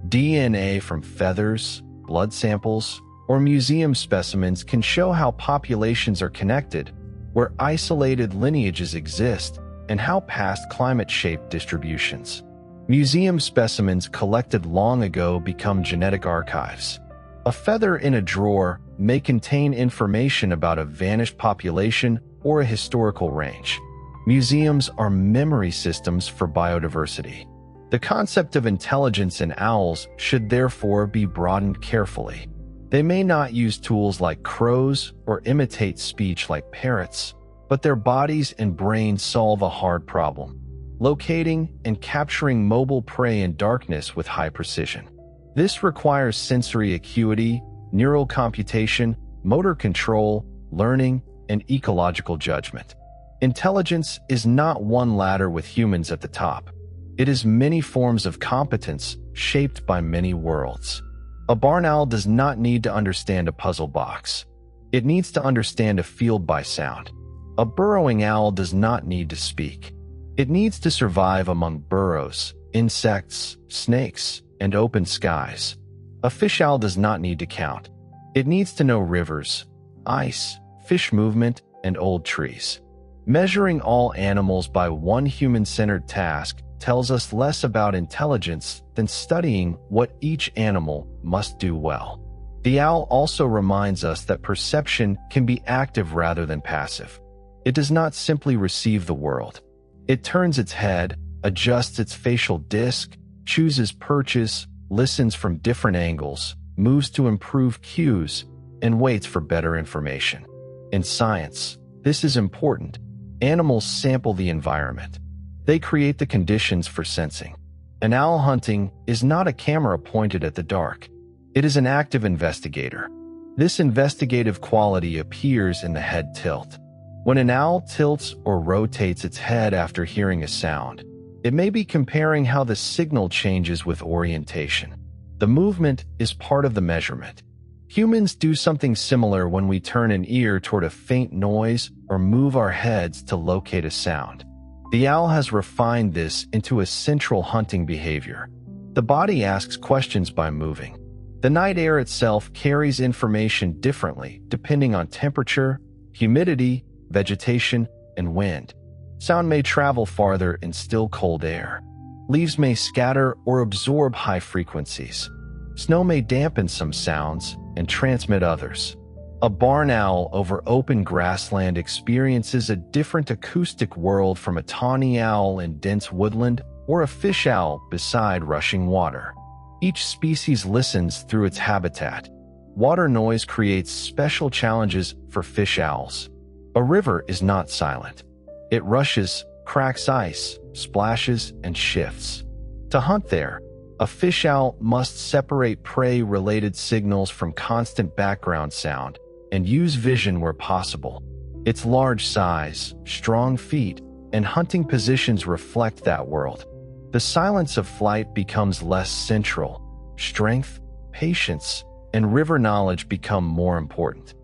[SPEAKER 1] DNA from feathers, blood samples, or museum specimens can show how populations are connected, where isolated lineages exist, and how past climate shape distributions. Museum specimens collected long ago become genetic archives. A feather in a drawer may contain information about a vanished population or a historical range. Museums are memory systems for biodiversity. The concept of intelligence in owls should therefore be broadened carefully. They may not use tools like crows or imitate speech like parrots, but their bodies and brains solve a hard problem: locating and capturing mobile prey in darkness with high precision. This requires sensory acuity, neural computation, motor control, learning, and ecological judgment. Intelligence is not one ladder with humans at the top. It is many forms of competence shaped by many worlds. A barn owl does not need to understand a puzzle box. It needs to understand a field by sound. A burrowing owl does not need to speak. It needs to survive among burrows, insects, snakes, and open skies. A fish owl does not need to count. It needs to know rivers, ice, fish movement, and old trees. Measuring all animals by one human-centered task tells us less about intelligence than studying what each animal must do well. The owl also reminds us that perception can be active rather than passive. It does not simply receive the world. It turns its head, adjusts its facial disc, chooses perches, listens from different angles, moves to improve cues, and waits for better information. In science, this is important. Animals sample the environment. They create the conditions for sensing. An owl hunting is not a camera pointed at the dark. It is an active investigator. This investigative quality appears in the head tilt. When an owl tilts or rotates its head after hearing a sound, it may be comparing how the signal changes with orientation. The movement is part of the measurement. Humans do something similar when we turn an ear toward a faint noise or move our heads to locate a sound. The owl has refined this into a central hunting behavior. The body asks questions by moving. The night air itself carries information differently depending on temperature, humidity, vegetation, and wind. Sound may travel farther in still cold air. Leaves may scatter or absorb high frequencies. Snow may dampen some sounds and transmit others. A barn owl over open grassland experiences a different acoustic world from a tawny owl in dense woodland or a fish owl beside rushing water. Each species listens through its habitat. Water noise creates special challenges for fish owls. A river is not silent. It rushes, cracks ice, splashes, and shifts. To hunt there, a fish owl must separate prey-related signals from constant background sound and use vision where possible. Its large size, strong feet, and hunting positions reflect that world. The silence of flight becomes less central. Strength, patience, and river knowledge become more important.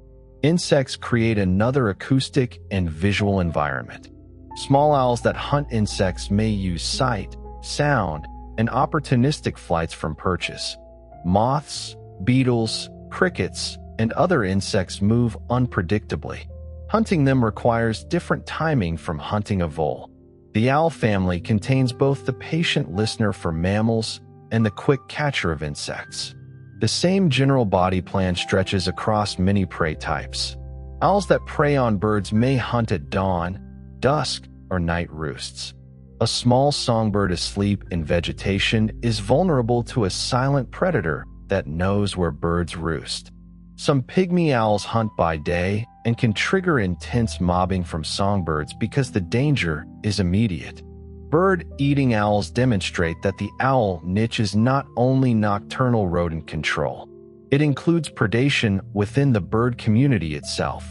[SPEAKER 1] Insects create another acoustic and visual environment. Small owls that hunt insects may use sight, sound, and opportunistic flights from perches. Moths, beetles, crickets, and other insects move unpredictably. Hunting them requires different timing from hunting a vole. The owl family contains both the patient listener for mammals and the quick catcher of insects. The same general body plan stretches across many prey types. Owls that prey on birds may hunt at dawn, dusk, or night roosts. A small songbird asleep in vegetation is vulnerable to a silent predator that knows where birds roost. Some pygmy owls hunt by day and can trigger intense mobbing from songbirds because the danger is immediate. Bird-eating owls demonstrate that the owl niche is not only nocturnal rodent control. It includes predation within the bird community itself.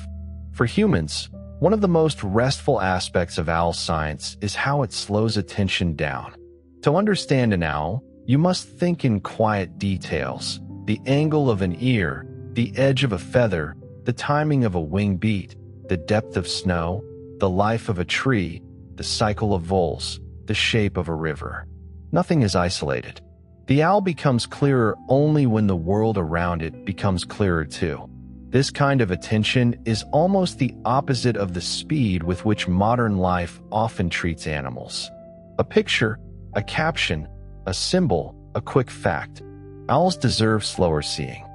[SPEAKER 1] For humans, One of the most restful aspects of owl science is how it slows attention down. To understand an owl, you must think in quiet details: the angle of an ear, the edge of a feather, the timing of a wing beat, the depth of snow, the life of a tree, the cycle of voles, the shape of a river. Nothing is isolated. The owl becomes clearer only when the world around it becomes clearer too. This kind of attention is almost the opposite of the speed with which modern life often treats animals. A picture, a caption, a symbol, a quick fact. Owls deserve slower seeing.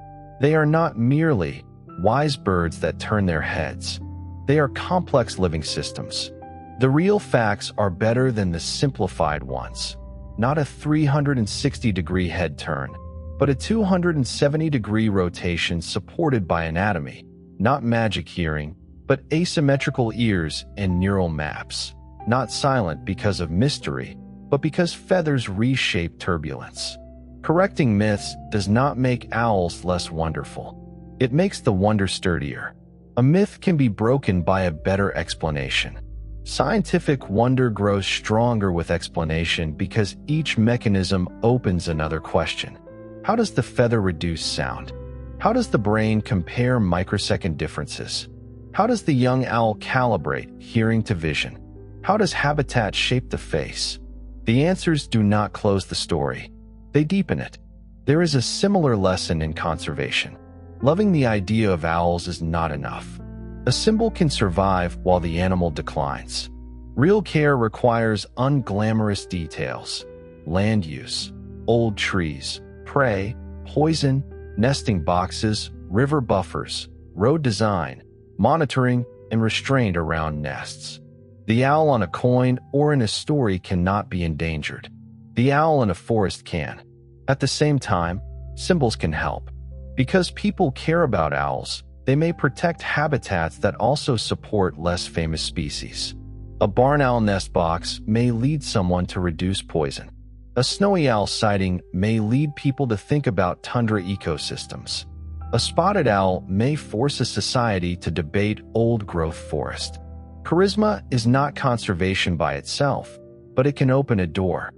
[SPEAKER 1] They are not merely wise birds that turn their heads. They are complex living systems. The real facts are better than the simplified ones. Not a 360-degree head turn, but a 270-degree rotation supported by anatomy. Not magic hearing, but asymmetrical ears and neural maps. Not silent because of mystery, but because feathers reshape turbulence. Correcting myths does not make owls less wonderful. It makes the wonder sturdier. A myth can be broken by a better explanation. Scientific wonder grows stronger with explanation because each mechanism opens another question. How does the feather reduce sound? How does the brain compare microsecond differences? How does the young owl calibrate hearing to vision? How does habitat shape the face? The answers do not close the story. They deepen it. There is a similar lesson in conservation. Loving the idea of owls is not enough. A symbol can survive while the animal declines. Real care requires unglamorous details: land use, old trees, prey, poison, nesting boxes, river buffers, road design, monitoring, and restraint around nests. The owl on a coin or in a story cannot be endangered. The owl in a forest can. At the same time, symbols can help. Because people care about owls, they may protect habitats that also support less famous species. A barn owl nest box may lead someone to reduce poison. A snowy owl sighting may lead people to think about tundra ecosystems. A spotted owl may force a society to debate old-growth forest. Charisma is not conservation by itself, but it can open a door.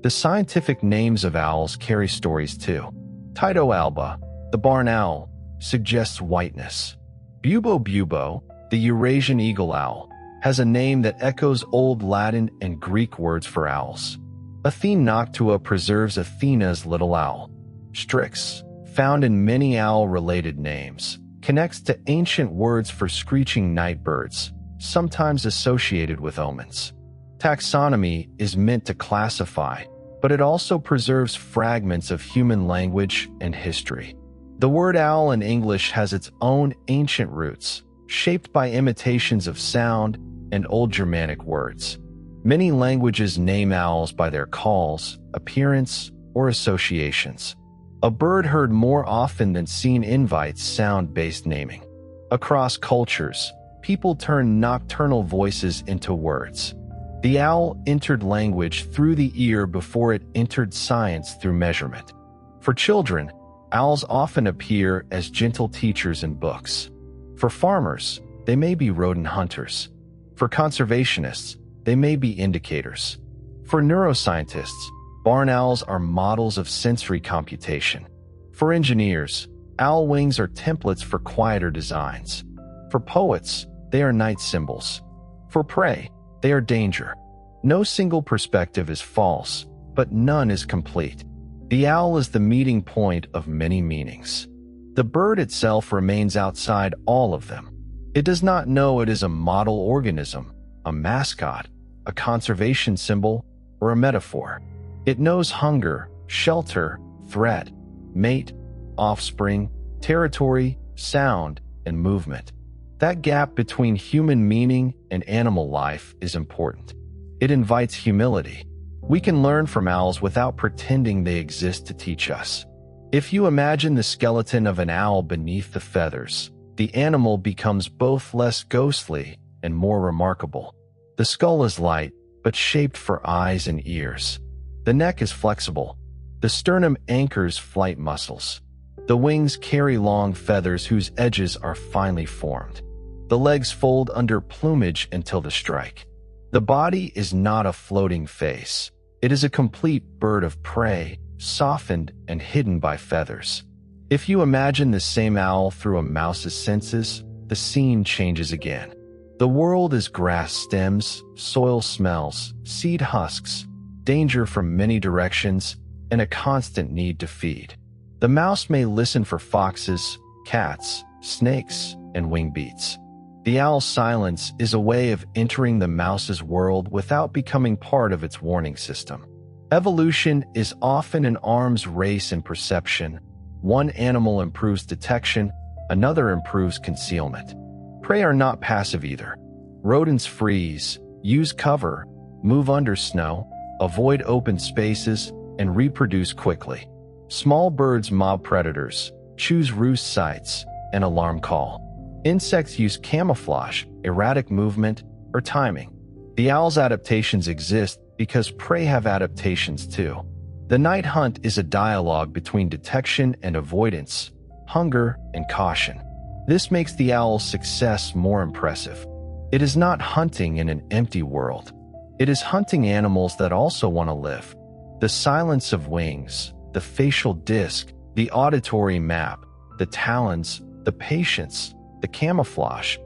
[SPEAKER 1] The scientific names of owls carry stories too. Tyto alba, the barn owl, suggests whiteness. Bubo bubo, the Eurasian eagle owl, has a name that echoes old Latin and Greek words for owls. Athene noctua preserves Athena's little owl. Strix, found in many owl-related names, connects to ancient words for screeching night birds, sometimes associated with omens. Taxonomy is meant to classify, but it also preserves fragments of human language and history. The word owl in English has its own ancient roots, shaped by imitations of sound and Old Germanic words. Many languages name owls by their calls, appearance, or associations. A bird heard more often than seen invites sound-based naming. Across cultures, people turn nocturnal voices into words. The owl entered language through the ear before it entered science through measurement. For children, owls often appear as gentle teachers in books. For farmers, they may be rodent hunters. For conservationists, they may be indicators. For neuroscientists, barn owls are models of sensory computation. For engineers, owl wings are templates for quieter designs. For poets, they are night symbols. For prey, they are danger. No single perspective is false, but none is complete. The owl is the meeting point of many meanings. The bird itself remains outside all of them. It does not know it is a model organism, a mascot, a conservation symbol, or a metaphor. It knows hunger, shelter, threat, mate, offspring, territory, sound, and movement. That gap between human meaning and animal life is important. It invites humility. We can learn from owls without pretending they exist to teach us. If you imagine the skeleton of an owl beneath the feathers, the animal becomes both less ghostly and more remarkable. The skull is light, but shaped for eyes and ears. The neck is flexible. The sternum anchors flight muscles. The wings carry long feathers whose edges are finely formed. The legs fold under plumage until the strike. The body is not a floating face. It is a complete bird of prey, softened and hidden by feathers. If you imagine the same owl through a mouse's senses, the scene changes again. The world is grass stems, soil smells, seed husks, danger from many directions, and a constant need to feed. The mouse may listen for foxes, cats, snakes, and wing beats. The owl's silence is a way of entering the mouse's world without becoming part of its warning system. Evolution is often an arms race in perception. One animal improves detection, another improves concealment. Prey are not passive either. Rodents freeze, use cover, move under snow, avoid open spaces, and reproduce quickly. Small birds mob predators, choose roost sites, and alarm call. Insects use camouflage, erratic movement, or timing. The owl's adaptations exist because prey have adaptations too. The night hunt is a dialogue between detection and avoidance, hunger and caution. This makes the owl's success more impressive. It is not hunting in an empty world. It is hunting animals that also want to live. The silence of wings, the facial disc, the auditory map, the talons, the patience, the camouflage,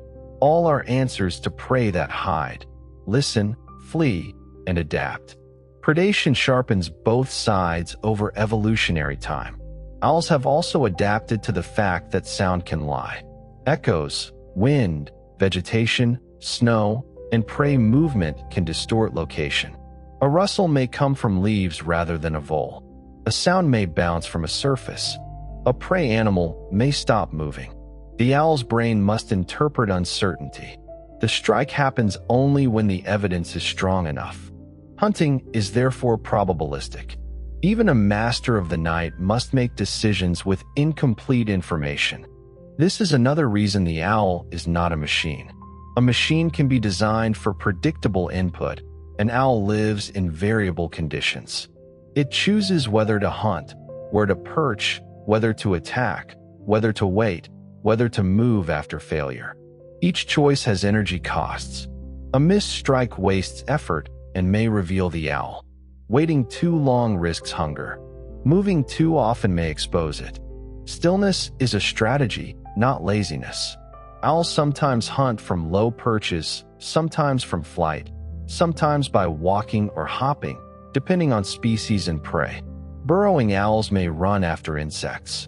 [SPEAKER 1] all are answers to prey that hide, listen, flee, and adapt. Predation sharpens both sides over evolutionary time. Owls have also adapted to the fact that sound can lie. Echoes, wind, vegetation, snow, and prey movement can distort location. A rustle may come from leaves rather than a vole. A sound may bounce from a surface. A prey animal may stop moving. The owl's brain must interpret uncertainty. The strike happens only when the evidence is strong enough. Hunting is therefore probabilistic. Even a master of the night must make decisions with incomplete information. This is another reason the owl is not a machine. A machine can be designed for predictable input. An owl lives in variable conditions. It chooses whether to hunt, where to perch, whether to attack, whether to wait, whether to move after failure. Each choice has energy costs. A missed strike wastes effort and may reveal the owl. Waiting too long risks hunger. Moving too often may expose it. Stillness is a strategy, not laziness. Owls sometimes hunt from low perches, sometimes from flight, sometimes by walking or hopping, depending on species and prey. Burrowing owls may run after insects.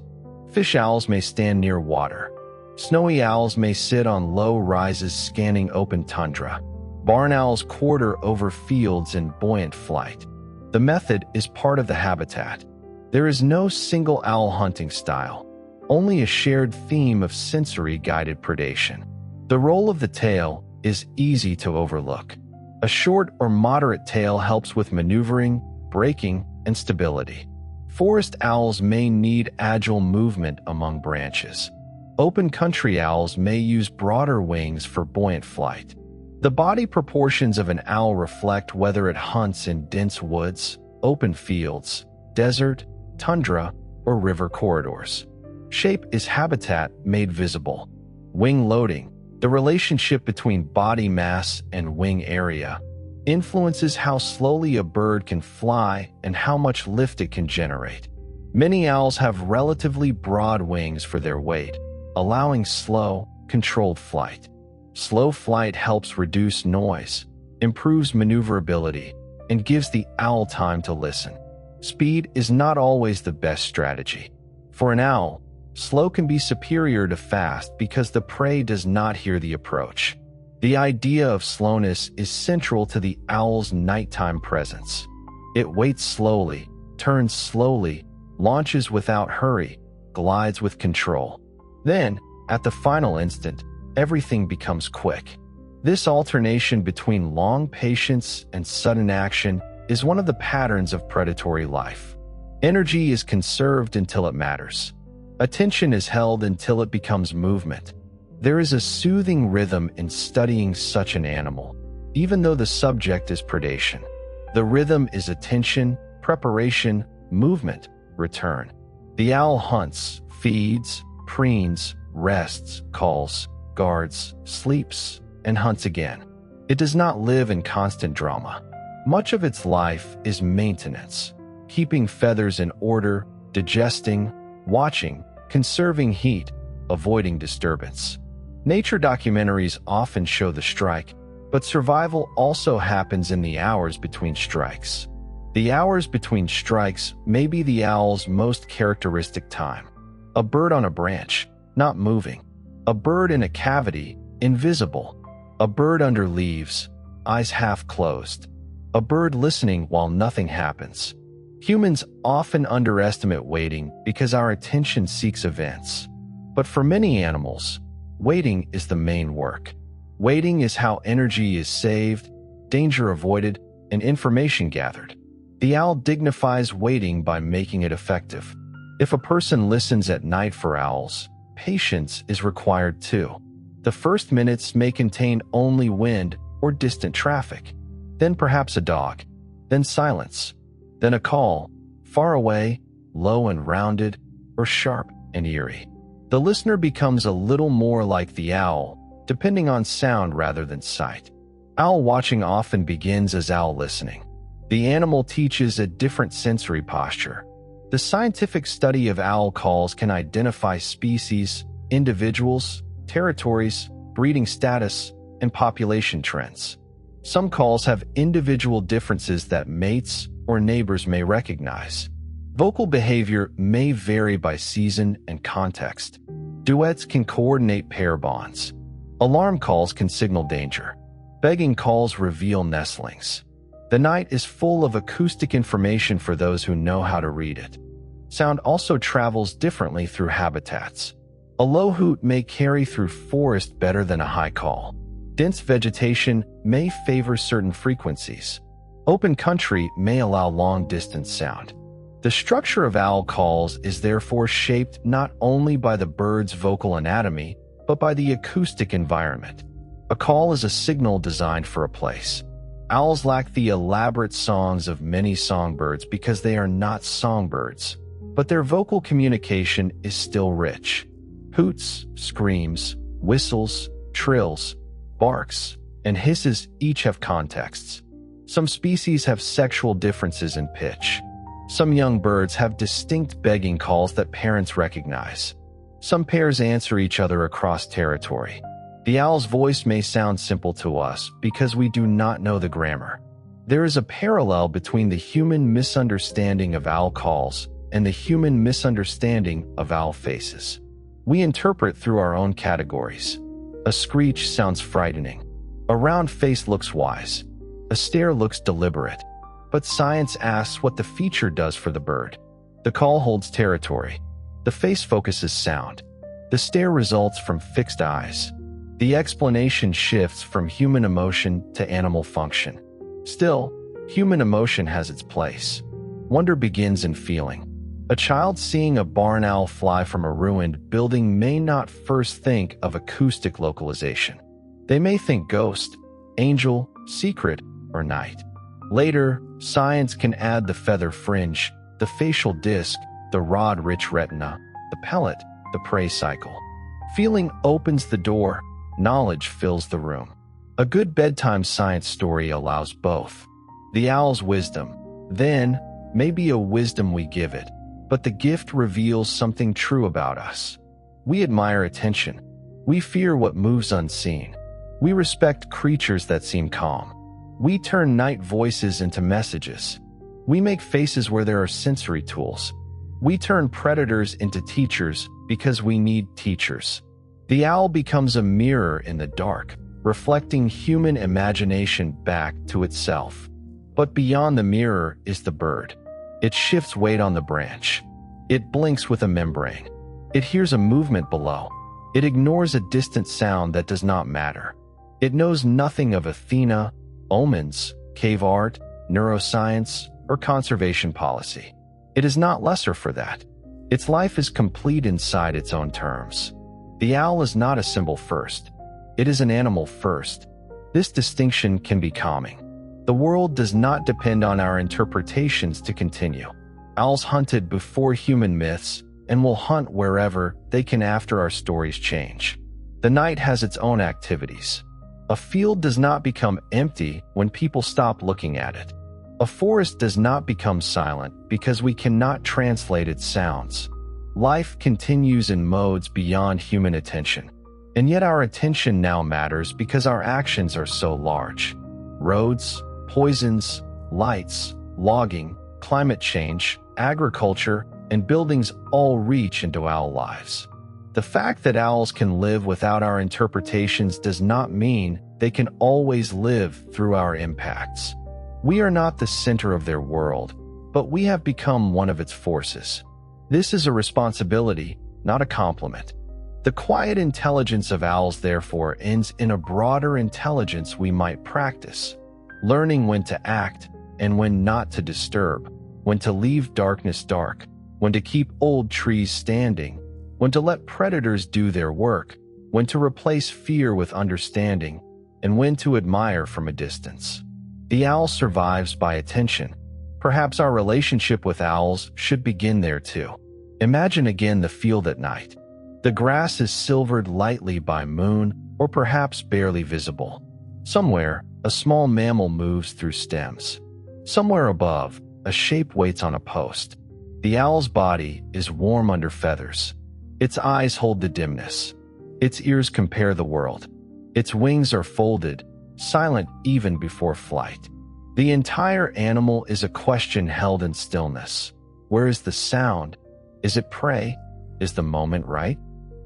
[SPEAKER 1] Fish owls may stand near water. Snowy owls may sit on low rises scanning open tundra. Barn owls quarter over fields in buoyant flight. The method is part of the habitat. There is no single owl hunting style, only a shared theme of sensory-guided predation. The roll of the tail is easy to overlook. A short or moderate tail helps with maneuvering, braking, and stability. Forest owls may need agile movement among branches. Open country owls may use broader wings for buoyant flight. The body proportions of an owl reflect whether it hunts in dense woods, open fields, desert, tundra, or river corridors. Shape is habitat made visible. Wing loading, the relationship between body mass and wing area, influences how slowly a bird can fly and how much lift it can generate. Many owls have relatively broad wings for their weight, allowing slow, controlled flight. Slow flight helps reduce noise, improves maneuverability, and gives the owl time to listen. Speed is not always the best strategy. For an owl, slow can be superior to fast because the prey does not hear the approach. The idea of slowness is central to the owl's nighttime presence. It waits slowly, turns slowly, launches without hurry, glides with control. Then, at the final instant, everything becomes quick. This alternation between long patience and sudden action is one of the patterns of predatory life. Energy is conserved until it matters. Attention is held until it becomes movement. There is a soothing rhythm in studying such an animal, even though the subject is predation. The rhythm is attention, preparation, movement, return. The owl hunts, feeds, preens, rests, calls. guards, sleeps, and hunts again. It does not live in constant drama. Much of its life is maintenance, keeping feathers in order, digesting, watching, conserving heat, avoiding disturbance. Nature documentaries often show the strike, but survival also happens in the hours between strikes. The hours between strikes may be the owl's most characteristic time. A bird on a branch, not moving. A bird in a cavity, invisible. A bird under leaves, eyes half closed. A bird listening while nothing happens. Humans often underestimate waiting because our attention seeks events. But for many animals, waiting is the main work. Waiting is how energy is saved, danger avoided, and information gathered. The owl dignifies waiting by making it effective. If a person listens at night for owls, patience is required too. The first minutes may contain only wind or distant traffic, then perhaps a dog, then silence, then a call, far away, low and rounded, or sharp and eerie. The listener becomes a little more like the owl, depending on sound rather than sight. Owl watching often begins as owl listening. The animal teaches a different sensory posture. The scientific study of owl calls can identify species, individuals, territories, breeding status, and population trends. Some calls have individual differences that mates or neighbors may recognize. Vocal behavior may vary by season and context. Duets can coordinate pair bonds. Alarm calls can signal danger. Begging calls reveal nestlings. The night is full of acoustic information for those who know how to read it. Sound also travels differently through habitats. A low hoot may carry through forest better than a high call. Dense vegetation may favor certain frequencies. Open country may allow long-distance sound. The structure of owl calls is therefore shaped not only by the bird's vocal anatomy, but by the acoustic environment. A call is a signal designed for a place. Owls lack the elaborate songs of many songbirds because they are not songbirds, but their vocal communication is still rich. Hoots, screams, whistles, trills, barks, and hisses each have contexts. Some species have sexual differences in pitch. Some young birds have distinct begging calls that parents recognize. Some pairs answer each other across territory. The owl's voice may sound simple to us because we do not know the grammar. There is a parallel between the human misunderstanding of owl calls and the human misunderstanding of owl faces. We interpret through our own categories. A screech sounds frightening. A round face looks wise. A stare looks deliberate. But science asks what the feature does for the bird. The call holds territory. The face focuses sound. The stare results from fixed eyes. The explanation shifts from human emotion to animal function. Still, human emotion has its place. Wonder begins in feeling. A child seeing a barn owl fly from a ruined building may not first think of acoustic localization. They may think ghost, angel, secret, or night. Later, science can add the feather fringe, the facial disc, the rod-rich retina, the pellet, the prey cycle. Feeling opens the door. Knowledge fills the room. A good bedtime science story allows both. The owl's wisdom, then, may be a wisdom we give it, but the gift reveals something true about us. We admire attention. We fear what moves unseen. We respect creatures that seem calm. We turn night voices into messages. We make faces where there are sensory tools. We turn predators into teachers because we need teachers. The owl becomes a mirror in the dark, reflecting human imagination back to itself. But beyond the mirror is the bird. It shifts weight on the branch. It blinks with a membrane. It hears a movement below. It ignores a distant sound that does not matter. It knows nothing of Athena, omens, cave art, neuroscience, or conservation policy. It is not lesser for that. Its life is complete inside its own terms. The owl is not a symbol first. It is an animal first. This distinction can be calming. The world does not depend on our interpretations to continue. Owls hunted before human myths and will hunt wherever they can after our stories change. The night has its own activities. A field does not become empty when people stop looking at it. A forest does not become silent because we cannot translate its sounds. Life continues in modes beyond human attention. And yet our attention now matters because our actions are so large. Roads, poisons, lights, logging, climate change, agriculture, and buildings all reach into our lives. The fact that owls can live without our interpretations does not mean they can always live through our impacts. We are not the center of their world, but we have become one of its forces. This is a responsibility, not a compliment. The quiet intelligence of owls, therefore, ends in a broader intelligence we might practice, learning when to act and when not to disturb, when to leave darkness dark, when to keep old trees standing, when to let predators do their work, when to replace fear with understanding, and when to admire from a distance. The owl survives by attention. Perhaps our relationship with owls should begin there too. Imagine again the field at night. The grass is silvered lightly by moon, or perhaps barely visible. Somewhere, a small mammal moves through stems. Somewhere above, a shape waits on a post. The owl's body is warm under feathers. Its eyes hold the dimness. Its ears compare the world. Its wings are folded, silent even before flight. The entire animal is a question held in stillness. Where is the sound? Is it prey? Is the moment right?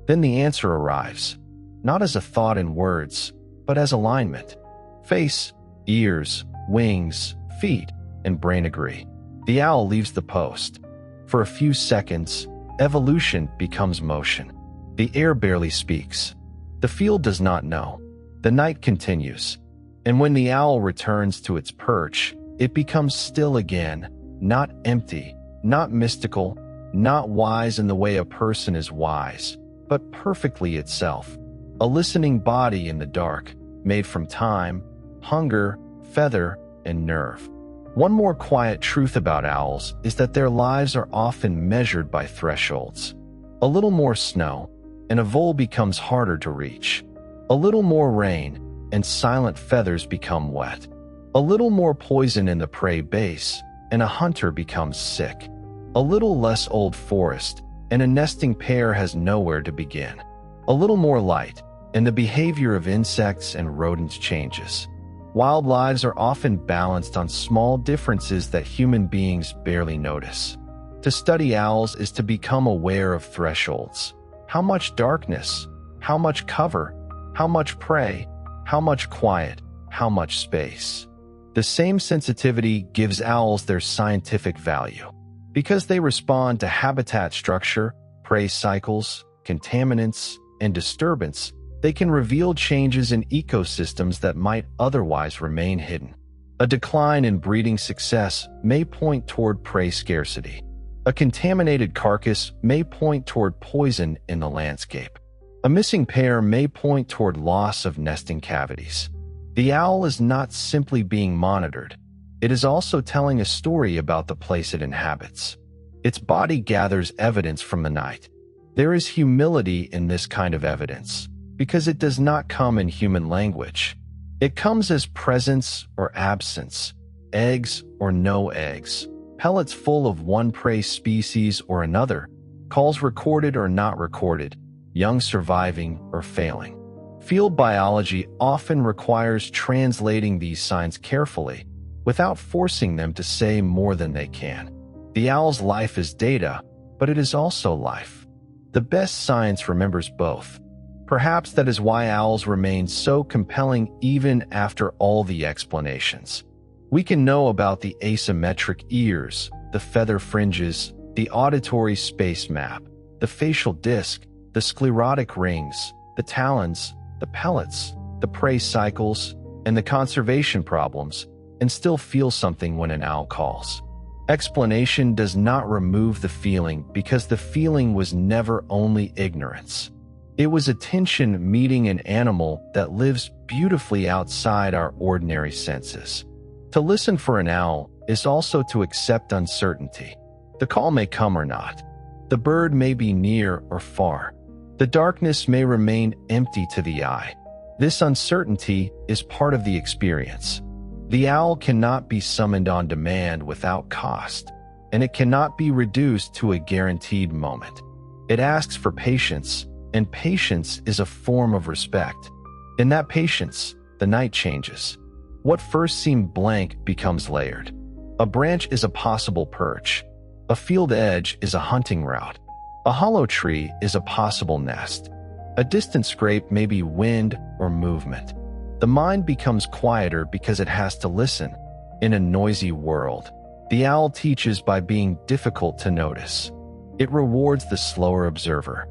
[SPEAKER 1] Then the answer arrives, not as a thought in words, but as alignment. Face, ears, wings, feet, and brain agree. The owl leaves the post. For a few seconds, evolution becomes motion. The air barely speaks. The field does not know. The night continues. And when the owl returns to its perch, it becomes still again, not empty, not mystical, not wise in the way a person is wise, but perfectly itself. A listening body in the dark, made from time, hunger, feather, and nerve. One more quiet truth about owls is that their lives are often measured by thresholds. A little more snow, and a vole becomes harder to reach. A little more rain, and silent feathers become wet. A little more poison in the prey base, and a hunter becomes sick. A little less old forest, and a nesting pair has nowhere to begin. A little more light, and the behavior of insects and rodents changes. Wild lives are often balanced on small differences that human beings barely notice. To study owls is to become aware of thresholds. How much darkness? How much cover? How much prey? How much quiet? How much space? The same sensitivity gives owls their scientific value. Because they respond to habitat structure, prey cycles, contaminants, and disturbance, they can reveal changes in ecosystems that might otherwise remain hidden. A decline in breeding success may point toward prey scarcity. A contaminated carcass may point toward poison in the landscape. A missing pair may point toward loss of nesting cavities. The owl is not simply being monitored. It is also telling a story about the place it inhabits. Its body gathers evidence from the night. There is humility in this kind of evidence, because it does not come in human language. It comes as presence or absence, eggs or no eggs, pellets full of one prey species or another, calls recorded or not recorded, young surviving or failing. Field biology often requires translating these signs carefully, without forcing them to say more than they can. The owl's life is data, but it is also life. The best science remembers both. Perhaps that is why owls remain so compelling even after all the explanations. We can know about the asymmetric ears, the feather fringes, the auditory space map, the facial disc, the sclerotic rings, the talons, the pellets, the prey cycles, and the conservation problems, and still feel something when an owl calls. Explanation does not remove the feeling because the feeling was never only ignorance. It was attention meeting an animal that lives beautifully outside our ordinary senses. To listen for an owl is also to accept uncertainty. The call may come or not. The bird may be near or far. The darkness may remain empty to the eye. This uncertainty is part of the experience. The owl cannot be summoned on demand without cost, and it cannot be reduced to a guaranteed moment. It asks for patience, and patience is a form of respect. In that patience, the night changes. What first seemed blank becomes layered. A branch is a possible perch. A field edge is a hunting route. A hollow tree is a possible nest. A distant scrape may be wind or movement. The mind becomes quieter because it has to listen. In a noisy world, the owl teaches by being difficult to notice. It rewards the slower observer.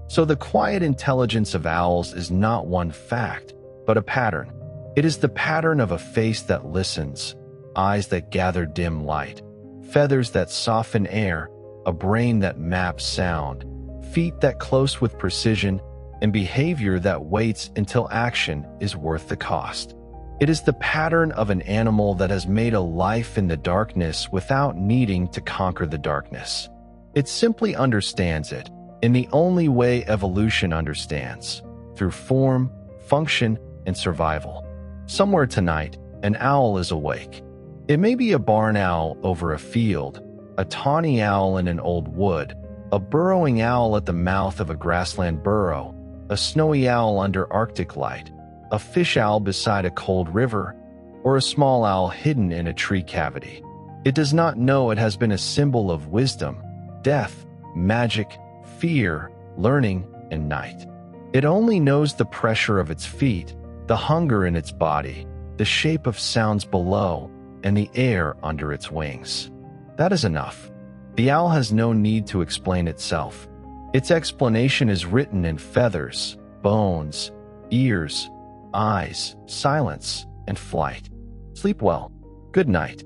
[SPEAKER 1] So the quiet intelligence of owls is not one fact, but a pattern. It is the pattern of a face that listens, eyes that gather dim light, feathers that soften air, a brain that maps sound, feet that close with precision, and behavior that waits until action is worth the cost. It is the pattern of an animal that has made a life in the darkness without needing to conquer the darkness. It simply understands it, in the only way evolution understands, through form, function, and survival. Somewhere tonight, an owl is awake. It may be a barn owl over a field, a tawny owl in an old wood, a burrowing owl at the mouth of a grassland burrow, a snowy owl under Arctic light, a fish owl beside a cold river, or a small owl hidden in a tree cavity. It does not know it has been a symbol of wisdom, death, magic, fear, learning, and night. It only knows the pressure of its feet, the hunger in its body, the shape of sounds below, and the air under its wings. That is enough. The owl has no need to explain itself. Its explanation is written in feathers, bones, ears, eyes, silence, and flight. Sleep well. Good night.